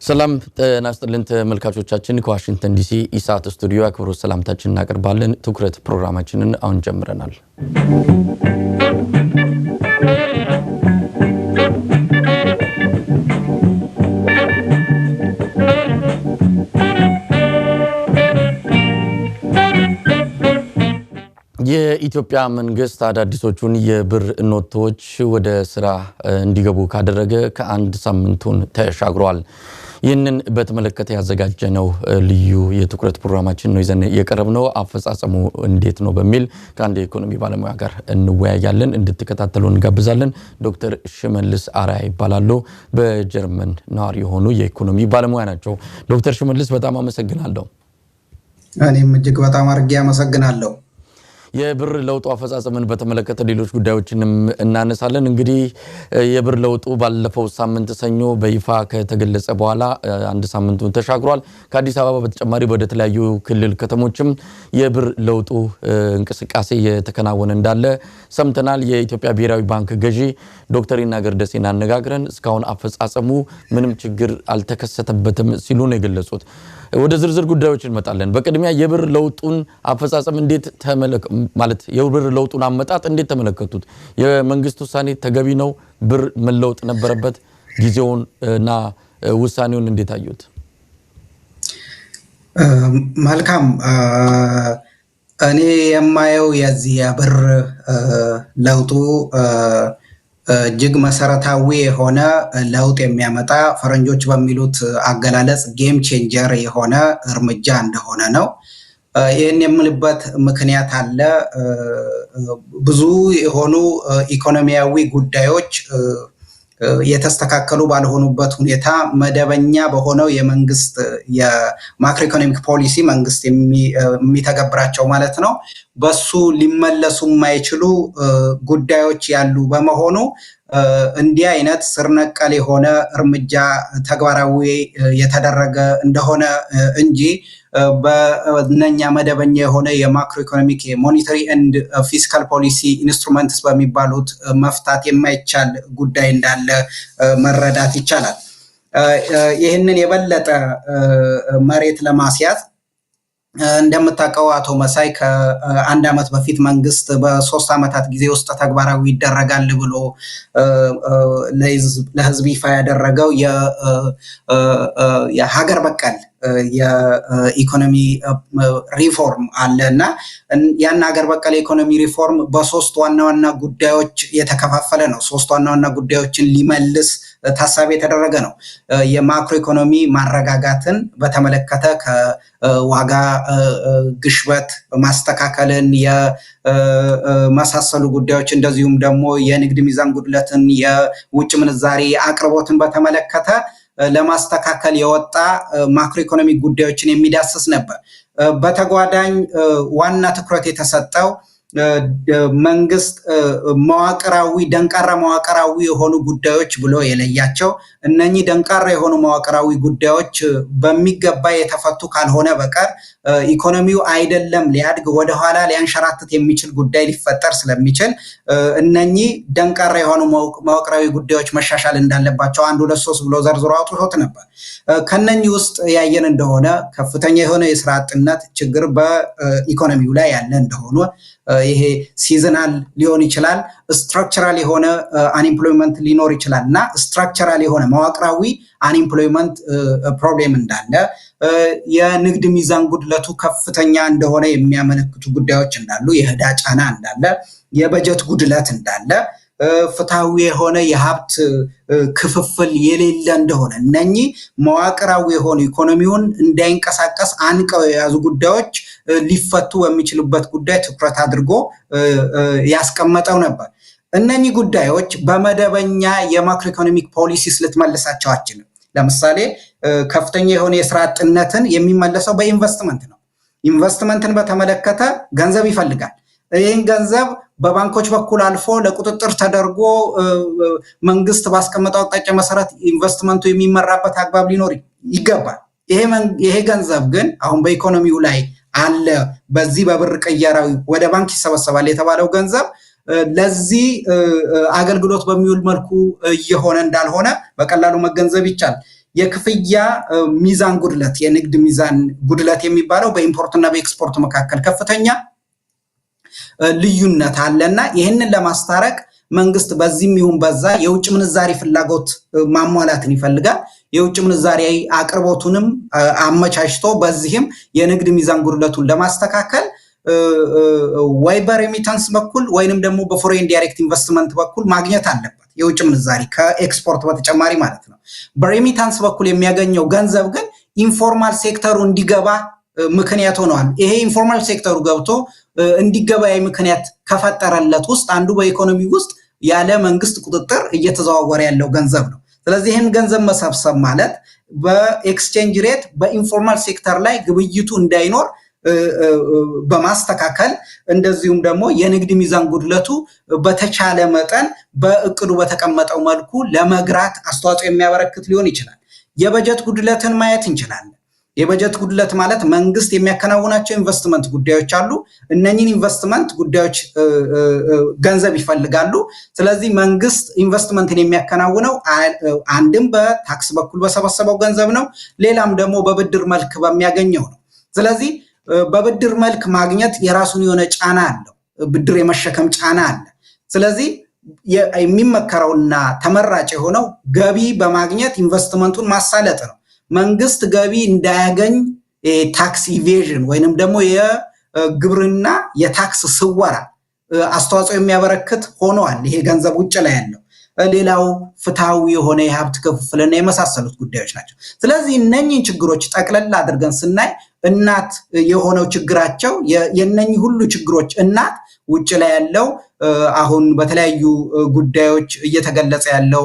ሰላም ጤና ይስጥልን ተመልካቾቻችን ከዋሽንግተን ዲሲ ኢሳት ስቱዲዮ አክብሮት ሰላምታችንን እናቀርባለን። ትኩረት ፕሮግራማችንን አሁን ጀምረናል። የኢትዮጵያ መንግስት አዳዲሶቹን የብር ኖቶች ወደ ስራ እንዲገቡ ካደረገ ከአንድ ሳምንቱን ተሻግሯል። ይህንን በተመለከተ ያዘጋጀነው ልዩ የትኩረት ፕሮግራማችን ነው ይዘን የቀረብነው። አፈጻጸሙ እንዴት ነው በሚል ከአንድ የኢኮኖሚ ባለሙያ ጋር እንወያያለን። እንድትከታተሉ እንጋብዛለን። ዶክተር ሽመልስ አርአያ ይባላሉ። በጀርመን ነዋሪ የሆኑ የኢኮኖሚ ባለሙያ ናቸው። ዶክተር ሽመልስ በጣም አመሰግናለሁ። እኔም እጅግ በጣም አድርጌ አመሰግናለሁ። የብር ለውጡ አፈጻጸምን በተመለከተ ሌሎች ጉዳዮችንም እናነሳለን። እንግዲህ የብር ለውጡ ባለፈው ሳምንት ሰኞ በይፋ ከተገለጸ በኋላ አንድ ሳምንቱን ተሻግሯል። ከአዲስ አበባ በተጨማሪ ወደ ተለያዩ ክልል ከተሞችም የብር ለውጡ እንቅስቃሴ የተከናወነ እንዳለ ሰምተናል። የኢትዮጵያ ብሔራዊ ባንክ ገዢ ዶክተር ይናገር ደሴን አነጋግረን እስካሁን አፈጻጸሙ ምንም ችግር አልተከሰተበትም ሲሉ ነው የገለጹት። ወደ ዝርዝር ጉዳዮች እንመጣለን። በቅድሚያ የብር ለውጡን አፈጻጸም እንዴት ማለት የብር ለውጡን አመጣጥ እንዴት ተመለከቱት? የመንግስት ውሳኔ ተገቢ ነው? ብር መለወጥ ነበረበት? ጊዜውን እና ውሳኔውን እንዴት አዩት? መልካም። እኔ የማየው የዚህ የብር ለውጡ እጅግ መሰረታዊ የሆነ ለውጥ የሚያመጣ ፈረንጆች በሚሉት አገላለጽ ጌም ቼንጀር የሆነ እርምጃ እንደሆነ ነው። ይህን የምልበት ምክንያት አለ። ብዙ የሆኑ ኢኮኖሚያዊ ጉዳዮች የተስተካከሉ ባልሆኑበት ሁኔታ መደበኛ በሆነው የመንግስት የማክሮ ኢኮኖሚክ ፖሊሲ መንግስት የሚተገብራቸው ማለት ነው በሱ ሊመለሱ የማይችሉ ጉዳዮች ያሉ በመሆኑ እንዲህ አይነት ስር ነቀል የሆነ እርምጃ ተግባራዊ የተደረገ እንደሆነ እንጂ በእነኛ መደበኛ የሆነ የማክሮ ኢኮኖሚክ ሞኔታሪ ኤንድ ፊስካል ፖሊሲ ኢንስትሩመንትስ በሚባሉት መፍታት የማይቻል ጉዳይ እንዳለ መረዳት ይቻላል። ይህንን የበለጠ መሬት ለማስያዝ እንደምታውቀው አቶ መሳይ ከአንድ ዓመት በፊት መንግስት በ3 ዓመታት ጊዜ ውስጥ ተግባራዊ ይደረጋል ብሎ ለህዝብ ይፋ ያደረገው የሀገር በቀል የኢኮኖሚ ሪፎርም አለና ያን ሀገር በቀል ኢኮኖሚ ሪፎርም በሶስት ዋና ዋና ጉዳዮች የተከፋፈለ ነው። ሶስት ዋና ዋና ጉዳዮችን ሊመልስ ታሳቢ የተደረገ ነው። የማክሮ ኢኮኖሚ ማረጋጋትን በተመለከተ ከዋጋ ግሽበት ማስተካከልን የመሳሰሉ ጉዳዮች እንደዚሁም ደግሞ የንግድ ሚዛን ጉድለትን የውጭ ምንዛሪ አቅርቦትን በተመለከተ ለማስተካከል የወጣ ማክሮ ኢኮኖሚክ ጉዳዮችን የሚዳስስ ነበር። በተጓዳኝ ዋና ትኩረት የተሰጠው መንግስት መዋቅራዊ ደንቃራ መዋቅራዊ የሆኑ ጉዳዮች ብሎ የለያቸው እነኚህ ደንቃራ የሆኑ መዋቅራዊ ጉዳዮች በሚገባ የተፈቱ ካልሆነ በቀር ኢኮኖሚው አይደለም ሊያድግ ወደኋላ ሊያንሸራትት የሚችል ጉዳይ ሊፈጠር ስለሚችል እነኚህ ደንቃራ የሆኑ መዋቅራዊ ጉዳዮች መሻሻል እንዳለባቸው 1 2 3 ብሎ ዘርዝሮ አውጥቶት ነበር። ከነኚህ ውስጥ ያየን እንደሆነ ከፍተኛ የሆነ የስራ አጥነት ችግር በኢኮኖሚው ላይ ያለ እንደሆነ ይሄ ሲዝናል ሊሆን ይችላል፣ ስትራክቸራል የሆነ አንኤምፕሎይመንት ሊኖር ይችላል እና ስትራክቸራል የሆነ መዋቅራዊ አንኤምፕሎይመንት ፕሮብሌም እንዳለ የንግድ ሚዛን ጉድለቱ ከፍተኛ እንደሆነ የሚያመለክቱ ጉዳዮች እንዳሉ፣ የዕዳ ጫና እንዳለ፣ የበጀት ጉድለት እንዳለ፣ ፍትሃዊ የሆነ የሀብት ክፍፍል የሌለ እንደሆነ እነኚህ መዋቅራዊ የሆኑ ኢኮኖሚውን እንዳይንቀሳቀስ አንቀው የያዙ ጉዳዮች ሊፈቱ በሚችሉበት ጉዳይ ትኩረት አድርጎ ያስቀመጠው ነበር። እነኚህ ጉዳዮች በመደበኛ የማክሮ ኢኮኖሚክ ፖሊሲስ ልትመልሳቸው አትችልም። ለምሳሌ ከፍተኛ የሆነ የስራ አጥነትን የሚመለሰው በኢንቨስትመንት ነው። ኢንቨስትመንትን በተመለከተ ገንዘብ ይፈልጋል። ይህን ገንዘብ በባንኮች በኩል አልፎ ለቁጥጥር ተደርጎ መንግስት ባስቀመጠው አቅጣጫ መሰረት ኢንቨስትመንቱ የሚመራበት አግባብ ሊኖር ይገባል። ይሄ ገንዘብ ግን አሁን በኢኮኖሚው ላይ አለ በዚህ በብር ቅየራዊ ወደ ባንክ ይሰበሰባል የተባለው ገንዘብ ለዚህ አገልግሎት በሚውል መልኩ እየሆነ እንዳልሆነ በቀላሉ መገንዘብ ይቻላል። የክፍያ ሚዛን ጉድለት የንግድ ሚዛን ጉድለት የሚባለው በኢምፖርትና በኤክስፖርት መካከል ከፍተኛ ልዩነት አለና ይህንን ለማስታረቅ መንግስት በዚህም ይሁን በዛ የውጭ ምንዛሪ ፍላጎት ማሟላትን ይፈልጋል። የውጭ ምንዛሪ አቅርቦቱንም አመቻችቶ በዚህም የንግድ ሚዛን ጉድለቱን ለማስተካከል ወይ በሬሚታንስ በኩል ወይንም ደግሞ በፎሬን ዳይሬክት ኢንቨስትመንት በኩል ማግኘት አለበት የውጭ ምንዛሪ ከኤክስፖርት በተጨማሪ ማለት ነው። በሬሚታንስ በኩል የሚያገኘው ገንዘብ ግን ኢንፎርማል ሴክተሩ እንዲገባ ምክንያት ሆነዋል። ይሄ ኢንፎርማል ሴክተሩ ገብቶ እንዲገባ ምክንያት ከፈጠረለት ውስጥ አንዱ በኢኮኖሚ ውስጥ ያለ መንግስት ቁጥጥር እየተዘዋወረ ያለው ገንዘብ ነው። ስለዚህ ይህን ገንዘብ መሰብሰብ ማለት በኤክስቼንጅ ሬት በኢንፎርማል ሴክተር ላይ ግብይቱ እንዳይኖር በማስተካከል እንደዚሁም ደግሞ የንግድ ሚዛን ጉድለቱ በተቻለ መጠን በእቅዱ በተቀመጠው መልኩ ለመግራት አስተዋጽኦ የሚያበረክት ሊሆን ይችላል። የበጀት ጉድለትን ማየት እንችላለን። የበጀት ጉድለት ማለት መንግስት የሚያከናውናቸው ኢንቨስትመንት ጉዳዮች አሉ። እነኚህን ኢንቨስትመንት ጉዳዮች ገንዘብ ይፈልጋሉ። ስለዚህ መንግስት ኢንቨስትመንትን የሚያከናውነው አንድም በታክስ በኩል በሰበሰበው ገንዘብ ነው፣ ሌላም ደግሞ በብድር መልክ በሚያገኘው ነው። ስለዚህ በብድር መልክ ማግኘት የራሱን የሆነ ጫና አለው፣ ብድር የመሸከም ጫና አለ። ስለዚህ የሚመከረውና ተመራጭ የሆነው ገቢ በማግኘት ኢንቨስትመንቱን ማሳለጥ ነው። መንግስት ገቢ እንዳያገኝ ታክስ ኢቬዥን ወይንም ደግሞ የግብርና የታክስ ስወራ አስተዋጽኦ የሚያበረክት ሆኗል። ይሄ ገንዘብ ውጭ ላይ ያለው ሌላው ፍትሃዊ የሆነ የሀብት ክፍፍልና የመሳሰሉት ጉዳዮች ናቸው። ስለዚህ እነኚህን ችግሮች ጠቅለል አድርገን ስናይ እናት የሆነው ችግራቸው የነኚህ ሁሉ ችግሮች እናት ውጭ ላይ ያለው አሁን በተለያዩ ጉዳዮች እየተገለጸ ያለው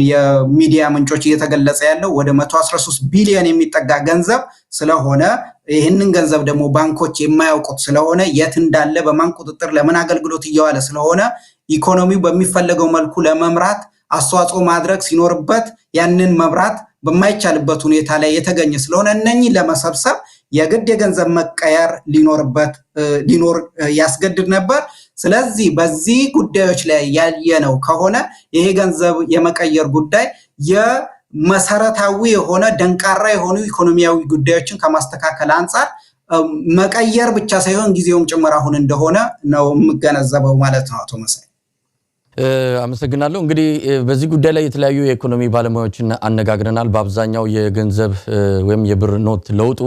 የሚዲያ ምንጮች እየተገለጸ ያለው ወደ 113 ቢሊዮን የሚጠጋ ገንዘብ ስለሆነ ይህንን ገንዘብ ደግሞ ባንኮች የማያውቁት ስለሆነ የት እንዳለ በማን ቁጥጥር ለምን አገልግሎት እየዋለ ስለሆነ ኢኮኖሚው በሚፈለገው መልኩ ለመምራት አስተዋጽኦ ማድረግ ሲኖርበት ያንን መምራት በማይቻልበት ሁኔታ ላይ የተገኘ ስለሆነ እነኚህ ለመሰብሰብ የግድ የገንዘብ መቀየር ሊኖር ያስገድድ ነበር። ስለዚህ በዚህ ጉዳዮች ላይ ያየነው ከሆነ ይሄ ገንዘብ የመቀየር ጉዳይ የመሰረታዊ የሆነ ደንቃራ የሆኑ ኢኮኖሚያዊ ጉዳዮችን ከማስተካከል አንጻር መቀየር ብቻ ሳይሆን ጊዜውም ጭምር አሁን እንደሆነ ነው የምገነዘበው ማለት ነው። አቶ መሳይ አመሰግናለሁ። እንግዲህ በዚህ ጉዳይ ላይ የተለያዩ የኢኮኖሚ ባለሙያዎችን አነጋግረናል። በአብዛኛው የገንዘብ ወይም የብር ኖት ለውጡ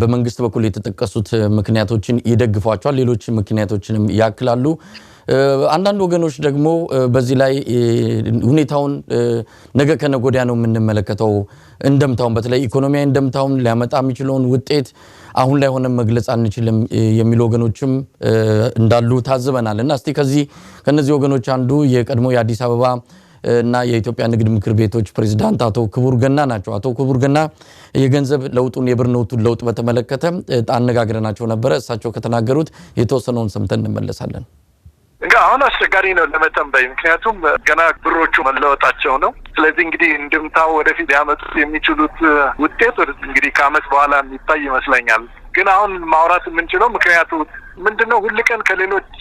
በመንግስት በኩል የተጠቀሱት ምክንያቶችን ይደግፏቸዋል፣ ሌሎች ምክንያቶችንም ያክላሉ። አንዳንድ ወገኖች ደግሞ በዚህ ላይ ሁኔታውን ነገ ከነገ ወዲያ ነው የምንመለከተው፣ እንደምታውን በተለይ ኢኮኖሚያዊ እንደምታውን ሊያመጣ የሚችለውን ውጤት አሁን ላይ ሆነ መግለጽ አንችልም የሚሉ ወገኖችም እንዳሉ ታዝበናል። እና እስቲ ከነዚህ ወገኖች አንዱ የቀድሞ የአዲስ አበባ እና የኢትዮጵያ ንግድ ምክር ቤቶች ፕሬዝዳንት አቶ ክቡር ገና ናቸው። አቶ ክቡር ገና የገንዘብ ለውጡን የብር ኖቱን ለውጥ በተመለከተ አነጋግረናቸው ነበረ። እሳቸው ከተናገሩት የተወሰነውን ሰምተን እንመለሳለን። አሁን አስቸጋሪ ነው ለመተንበይ፣ ምክንያቱም ገና ብሮቹ መለወጣቸው ነው። ስለዚህ እንግዲህ እንድምታው ወደፊት ሊያመጡት የሚችሉት ውጤት እንግዲህ ከዓመት በኋላ የሚታይ ይመስለኛል። ግን አሁን ማውራት የምንችለው ምክንያቱ ምንድነው? ሁልቀን ከሌሎች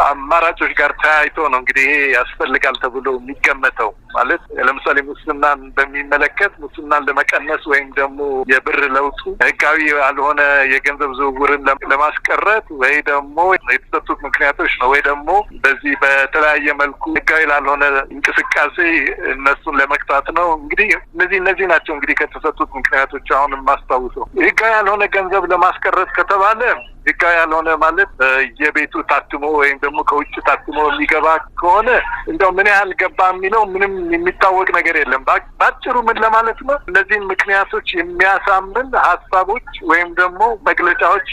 አማራጮች ጋር ተያይቶ ነው እንግዲህ ይሄ ያስፈልጋል ተብሎ የሚገመተው። ማለት ለምሳሌ ሙስናን በሚመለከት ሙስናን ለመቀነስ ወይም ደግሞ የብር ለውጡ ህጋዊ ያልሆነ የገንዘብ ዝውውርን ለማስቀረት ወይ ደግሞ የተሰጡት ምክንያቶች ነው፣ ወይ ደግሞ በዚህ በተለያየ መልኩ ህጋዊ ላልሆነ እንቅስቃሴ እነሱን ለመቅጣት ነው። እንግዲህ እነዚህ ናቸው እንግዲህ ከተሰጡት ምክንያቶች አሁን የማስታውሰው። ህጋዊ ያልሆነ ገንዘብ ለማስቀረት ከተባለ ህጋዊ ያልሆነ ማለት የቤቱ ታትሞ ወይም ደግሞ ከውጭ ታትሞ የሚገባ ከሆነ እንደው ምን ያህል ገባ የሚለው ምንም የሚታወቅ ነገር የለም። ባጭሩ ምን ለማለት ነው? እነዚህን ምክንያቶች የሚያሳምን ሀሳቦች ወይም ደግሞ መግለጫዎች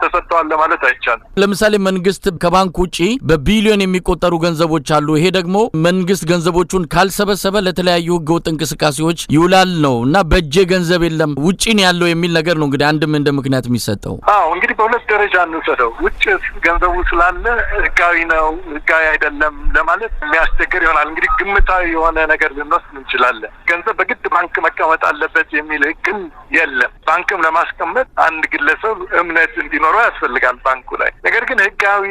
ተሰጥተዋል ለማለት አይቻልም። ለምሳሌ መንግስት ከባንክ ውጪ በቢሊዮን የሚቆጠሩ ገንዘቦች አሉ። ይሄ ደግሞ መንግስት ገንዘቦቹን ካልሰበሰበ ለተለያዩ ህገወጥ እንቅስቃሴዎች ይውላል ነው እና በእጄ ገንዘብ የለም ውጪ ነው ያለው የሚል ነገር ነው እንግዲህ አንድም እንደ ምክንያት የሚሰጠው። እንግዲህ በሁለት ደረጃ እንውሰደው። ውጭ ገንዘቡ ስላለ ህጋዊ ነው ህጋዊ አይደለም ለማለት የሚያስቸግር ይሆናል። እንግዲህ ግምታዊ የሆነ ነገር ልንወስድ እንችላለን። ገንዘብ በግድ ባንክ መቀመጥ አለበት የሚል ህግም የለም። ባንክም ለማስቀመጥ አንድ ግለሰብ እምነት እንዲኖረው ያስፈልጋል ባንኩ ላይ። ነገር ግን ህጋዊ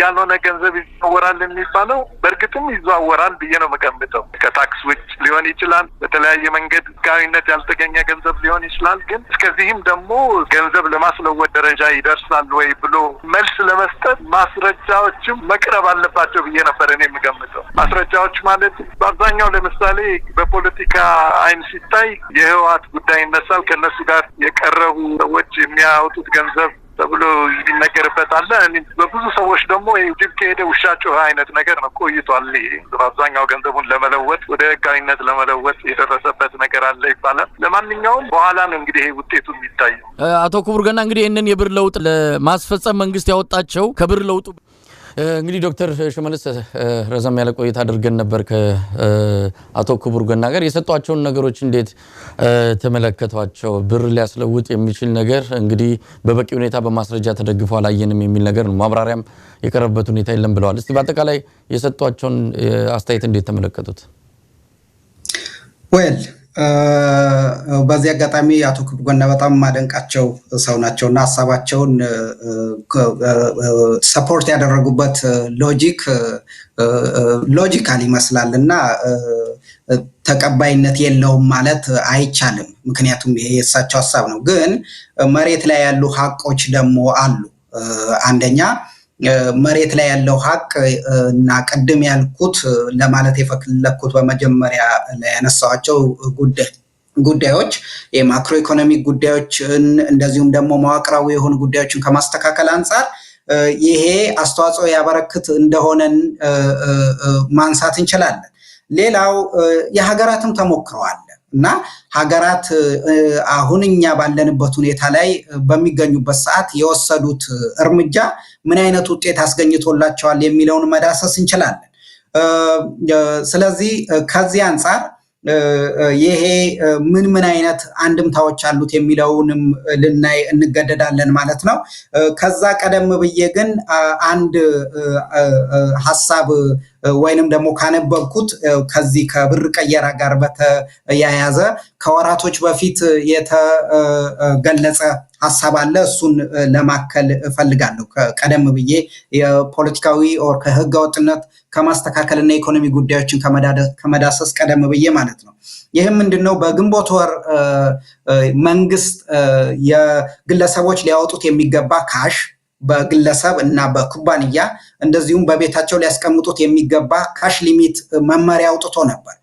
ያልሆነ ገንዘብ ይዘዋወራል የሚባለው በእርግጥም ይዘዋወራል ብዬ ነው መገምተው። ከታክስ ውጭ ሊሆን ይችላል፣ በተለያየ መንገድ ህጋዊነት ያልተገኘ ገንዘብ ሊሆን ይችላል። ግን እስከዚህም ደግሞ ገንዘብ ለማስለወጥ ደረጃ ይደርሳል ወይ ብሎ መልስ ለመስጠት ማስረጃዎችም መቅረብ አለባቸው ብዬ ነበር እኔ የምገምተው። ማስረጃዎች ማለት በአብዛኛው ለምሳሌ በፖለቲካ አይን ሲታይ የህወሓት ጉዳይ ይነሳል። ከነሱ ጋር የቀረቡ ሰዎች የሚያወጡት ገንዘብ ተብሎ ይነገርበታል። በብዙ ሰዎች ደግሞ ጅብ ከሄደ ውሻ ጮኸ አይነት ነገር ነው ቆይቷል። በአብዛኛው ገንዘቡን ለመለወጥ ወደ ህጋዊነት ለመለወጥ የደረሰበት ነገር አለ ይባላል። ለማንኛውም በኋላ ነው እንግዲህ ውጤቱ የሚታየው። አቶ ክቡር ገና እንግዲህ ይህንን የብር ለውጥ ለማስፈጸም መንግስት ያወጣቸው ከብር ለውጡ እንግዲህ ዶክተር ሽመልስ ረዘም ያለ ቆይታ አድርገን ነበር ከአቶ ክቡር ገና ጋር። የሰጧቸውን ነገሮች እንዴት ተመለከቷቸው? ብር ሊያስለውጥ የሚችል ነገር እንግዲህ በበቂ ሁኔታ በማስረጃ ተደግፈው አላየንም የሚል ነገር ነው። ማብራሪያም የቀረበበት ሁኔታ የለም ብለዋል። እስቲ በአጠቃላይ የሰጧቸውን አስተያየት እንዴት ተመለከቱት? በዚህ አጋጣሚ አቶ ክቡር ገና በጣም ማደንቃቸው ሰው ናቸውና ሀሳባቸውን ሰፖርት ያደረጉበት ሎጂካል ይመስላልና ተቀባይነት የለውም ማለት አይቻልም። ምክንያቱም ይሄ የእሳቸው ሀሳብ ነው። ግን መሬት ላይ ያሉ ሀቆች ደግሞ አሉ። አንደኛ መሬት ላይ ያለው ሀቅ እና ቅድም ያልኩት ለማለት የፈለኩት በመጀመሪያ ላይ ያነሳዋቸው ጉዳዮች የማክሮ ኢኮኖሚክ ጉዳዮችን እንደዚሁም ደግሞ መዋቅራዊ የሆኑ ጉዳዮችን ከማስተካከል አንጻር ይሄ አስተዋጽኦ ያበረክት እንደሆነን ማንሳት እንችላለን። ሌላው የሀገራትም ተሞክረዋል እና ሀገራት አሁን እኛ ባለንበት ሁኔታ ላይ በሚገኙበት ሰዓት የወሰዱት እርምጃ ምን አይነት ውጤት አስገኝቶላቸዋል የሚለውን መዳሰስ እንችላለን። ስለዚህ ከዚህ አንጻር ይሄ ምን አይነት አንድምታዎች አሉት የሚለውንም ልናይ እንገደዳለን ማለት ነው። ከዛ ቀደም ብዬ ግን አንድ ሐሳብ ወይንም ደግሞ ካነበብኩት ከዚህ ከብር ቀየራ ጋር በተያያዘ ከወራቶች በፊት የተገለጸ ሐሳብ አለ። እሱን ለማከል እፈልጋለሁ። ቀደም ብዬ የፖለቲካዊ ኦር ከህገ ወጥነት ከማስተካከልና ኢኮኖሚ ጉዳዮችን ከመዳሰስ ቀደም ብዬ ማለት ነው። ይህም ምንድነው? በግንቦት ወር መንግስት የግለሰቦች ሊያወጡት የሚገባ ካሽ በግለሰብ እና በኩባንያ እንደዚሁም በቤታቸው ሊያስቀምጡት የሚገባ ካሽ ሊሚት መመሪያ አውጥቶ ነበር።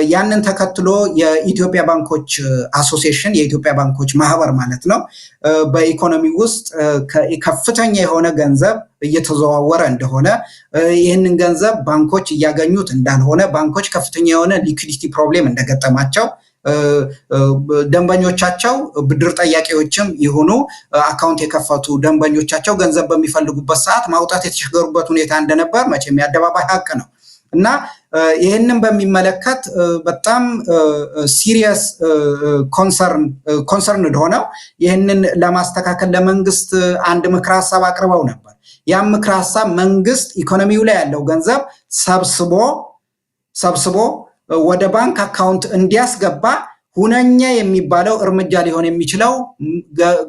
ያንን ተከትሎ የኢትዮጵያ ባንኮች አሶሲዬሽን የኢትዮጵያ ባንኮች ማህበር ማለት ነው በኢኮኖሚ ውስጥ ከፍተኛ የሆነ ገንዘብ እየተዘዋወረ እንደሆነ፣ ይህንን ገንዘብ ባንኮች እያገኙት እንዳልሆነ፣ ባንኮች ከፍተኛ የሆነ ሊኩዊዲቲ ፕሮብሌም እንደገጠማቸው፣ ደንበኞቻቸው ብድር ጠያቂዎችም ይሁኑ አካውንት የከፈቱ ደንበኞቻቸው ገንዘብ በሚፈልጉበት ሰዓት ማውጣት የተቸገሩበት ሁኔታ እንደነበር መቼም የአደባባይ ሀቅ ነው እና ይህንን በሚመለከት በጣም ሲሪየስ ኮንሰርን ሆነው ይህንን ለማስተካከል ለመንግስት አንድ ምክረ ሀሳብ አቅርበው ነበር። ያም ምክረ ሀሳብ መንግስት ኢኮኖሚው ላይ ያለው ገንዘብ ሰብስቦ ወደ ባንክ አካውንት እንዲያስገባ ሁነኛ የሚባለው እርምጃ ሊሆን የሚችለው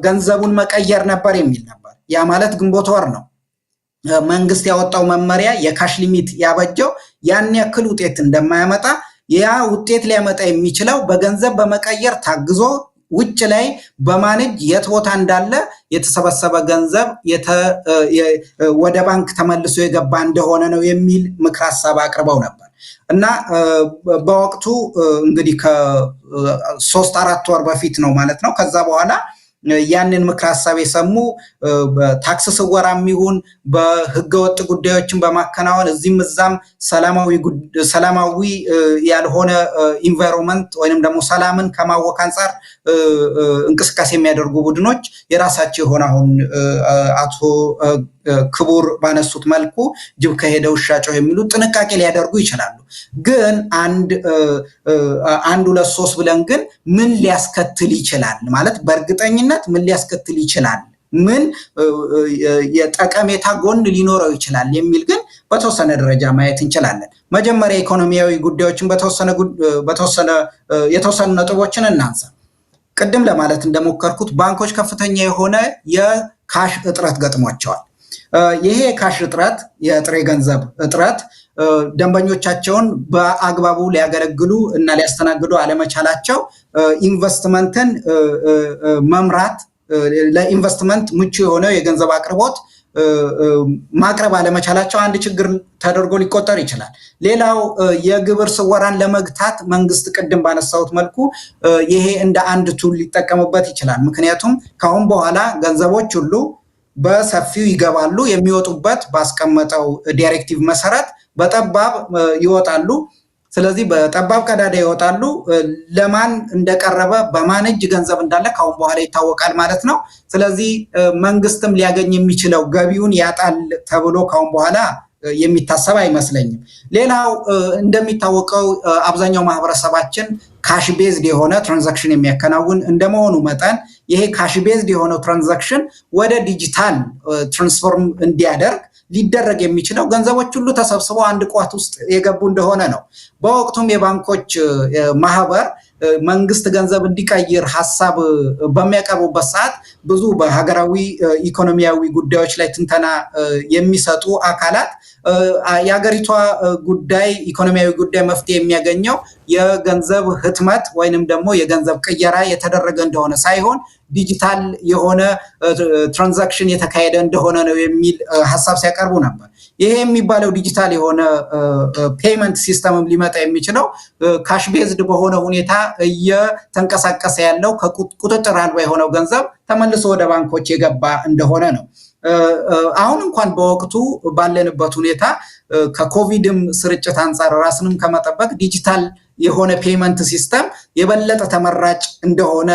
ገንዘቡን መቀየር ነበር የሚል ነበር። ያ ማለት ግንቦት ወር ነው መንግስት ያወጣው መመሪያ የካሽ ሊሚት ያበጀው ያን ያክል ውጤት እንደማያመጣ፣ ያ ውጤት ሊያመጣ የሚችለው በገንዘብ በመቀየር ታግዞ ውጭ ላይ በማኔጅ የት ቦታ እንዳለ የተሰበሰበ ገንዘብ ወደ ባንክ ተመልሶ የገባ እንደሆነ ነው የሚል ምክር ሀሳብ አቅርበው ነበር እና በወቅቱ እንግዲህ ከ3-4 ወር በፊት ነው ማለት ነው። ከዛ በኋላ ያንን ምክር ሀሳብ የሰሙ በታክስ ስወራም ይሁን በህገወጥ ጉዳዮችን በማከናወን እዚህም እዛም ሰላማዊ ያልሆነ ኢንቫይሮንመንት ወይንም ደግሞ ሰላምን ከማወክ አንጻር እንቅስቃሴ የሚያደርጉ ቡድኖች የራሳቸው የሆነ አሁን አቶ ክቡር ባነሱት መልኩ ጅብ ከሄደ ውሻ ጮኸ የሚሉ ጥንቃቄ ሊያደርጉ ይችላሉ። ግን አንድ 2-3 ብለን ግን ምን ሊያስከትል ይችላል ማለት በእርግጠኝነት ምን ሊያስከትል ይችላል ምን የጠቀሜታ ጎን ሊኖረው ይችላል የሚል ግን በተወሰነ ደረጃ ማየት እንችላለን። መጀመሪያ ኢኮኖሚያዊ ጉዳዮችን የተወሰኑ ነጥቦችን እናንሳ። ቅድም ለማለት እንደሞከርኩት ባንኮች ከፍተኛ የሆነ የካሽ እጥረት ገጥሟቸዋል። ይሄ የካሽ እጥረት የጥሬ ገንዘብ እጥረት ደንበኞቻቸውን በአግባቡ ሊያገለግሉ እና ሊያስተናግዱ አለመቻላቸው ኢንቨስትመንትን መምራት ለኢንቨስትመንት ምቹ የሆነ የገንዘብ አቅርቦት ማቅረብ አለመቻላቸው አንድ ችግር ተደርጎ ሊቆጠር ይችላል። ሌላው የግብር ስወራን ለመግታት መንግስት ቅድም ባነሳሁት መልኩ ይሄ እንደ አንድ ቱል ሊጠቀምበት ይችላል። ምክንያቱም ካሁን በኋላ ገንዘቦች ሁሉ በሰፊው ይገባሉ፣ የሚወጡበት ባስቀመጠው ዳይሬክቲቭ መሰረት በጠባብ ይወጣሉ። ስለዚህ በጠባብ ቀዳዳ ይወጣሉ። ለማን እንደቀረበ በማን እጅ ገንዘብ እንዳለ ካሁን በኋላ ይታወቃል ማለት ነው። ስለዚህ መንግስትም ሊያገኝ የሚችለው ገቢውን ያጣል ተብሎ ካሁን በኋላ የሚታሰብ አይመስለኝም። ሌላው እንደሚታወቀው አብዛኛው ማህበረሰባችን ካሽ ቤዝድ የሆነ ትራንዛክሽን የሚያከናውን እንደመሆኑ መጠን ይሄ ካሽ ቤዝድ የሆነው ትራንዛክሽን ወደ ዲጂታል ትራንስፎርም እንዲያደርግ ሊደረግ የሚችለው ገንዘቦች ሁሉ ተሰብስበው አንድ ቋት ውስጥ የገቡ እንደሆነ ነው። በወቅቱም የባንኮች ማህበር መንግስት ገንዘብ እንዲቀይር ሀሳብ በሚያቀርቡበት ሰዓት ብዙ በሀገራዊ ኢኮኖሚያዊ ጉዳዮች ላይ ትንተና የሚሰጡ አካላት የሀገሪቷ ጉዳይ ኢኮኖሚያዊ ጉዳይ መፍትሄ የሚያገኘው የገንዘብ ህትመት ወይንም ደግሞ የገንዘብ ቅየራ የተደረገ እንደሆነ ሳይሆን ዲጂታል የሆነ ትራንዛክሽን የተካሄደ እንደሆነ ነው የሚል ሀሳብ ሲያቀርቡ ነበር። ይሄ የሚባለው ዲጂታል የሆነ ፔመንት ሲስተም ሊመጣ የሚችለው ካሽ ቤዝድ በሆነ ሁኔታ እየተንቀሳቀሰ ያለው ከቁጥጥር አልባ የሆነው ገንዘብ ተመልሶ ወደ ባንኮች የገባ እንደሆነ ነው። አሁን እንኳን በወቅቱ ባለንበት ሁኔታ ከኮቪድም ስርጭት አንጻር ራስንም ከመጠበቅ ዲጂታል የሆነ ፔመንት ሲስተም የበለጠ ተመራጭ እንደሆነ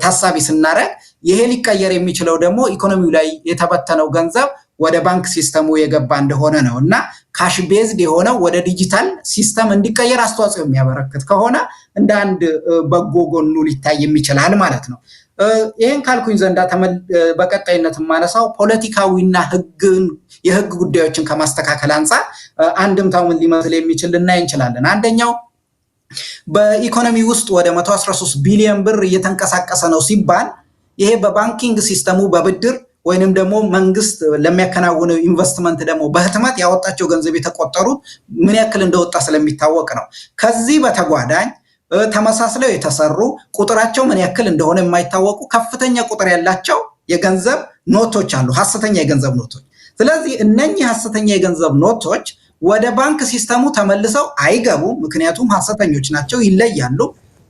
ታሳቢ ስናረግ ይሄ ሊቀየር የሚችለው ደግሞ ኢኮኖሚው ላይ የተበተነው ገንዘብ ወደ ባንክ ሲስተሙ የገባ እንደሆነ ነው እና ካሽ ቤዝድ የሆነው ወደ ዲጂታል ሲስተም እንዲቀየር አስተዋጽኦ የሚያበረክት ከሆነ እንደ አንድ በጎ ጎኑ ሊታይ ይችላል ማለት ነው። ይሄን ካልኩኝ ዘንዳ በቀጣይነት የማነሳው ፖለቲካዊና የህግ ጉዳዮችን ከማስተካከል አንጻር አንድምታው ምን ሊመስል የሚችል ልናይ እንችላለን። አንደኛው በኢኮኖሚ ውስጥ ወደ 113 ቢሊዮን ብር እየተንቀሳቀሰ ነው ሲባል ይሄ በባንኪንግ ሲስተሙ በብድር ወይንም ደግሞ መንግስት ለሚያከናውነው ኢንቨስትመንት ደግሞ በህትመት ያወጣቸው ገንዘብ የተቆጠሩት ምን ያክል እንደወጣ ስለሚታወቅ ነው። ከዚህ በተጓዳኝ ተመሳስለው የተሰሩ ቁጥራቸው ምን ያክል እንደሆነ የማይታወቁ ከፍተኛ ቁጥር ያላቸው የገንዘብ ኖቶች አሉ፣ ሐሰተኛ የገንዘብ ኖቶች። ስለዚህ እነኚህ ሐሰተኛ የገንዘብ ኖቶች ወደ ባንክ ሲስተሙ ተመልሰው አይገቡም፣ ምክንያቱም ሐሰተኞች ናቸው፣ ይለያሉ።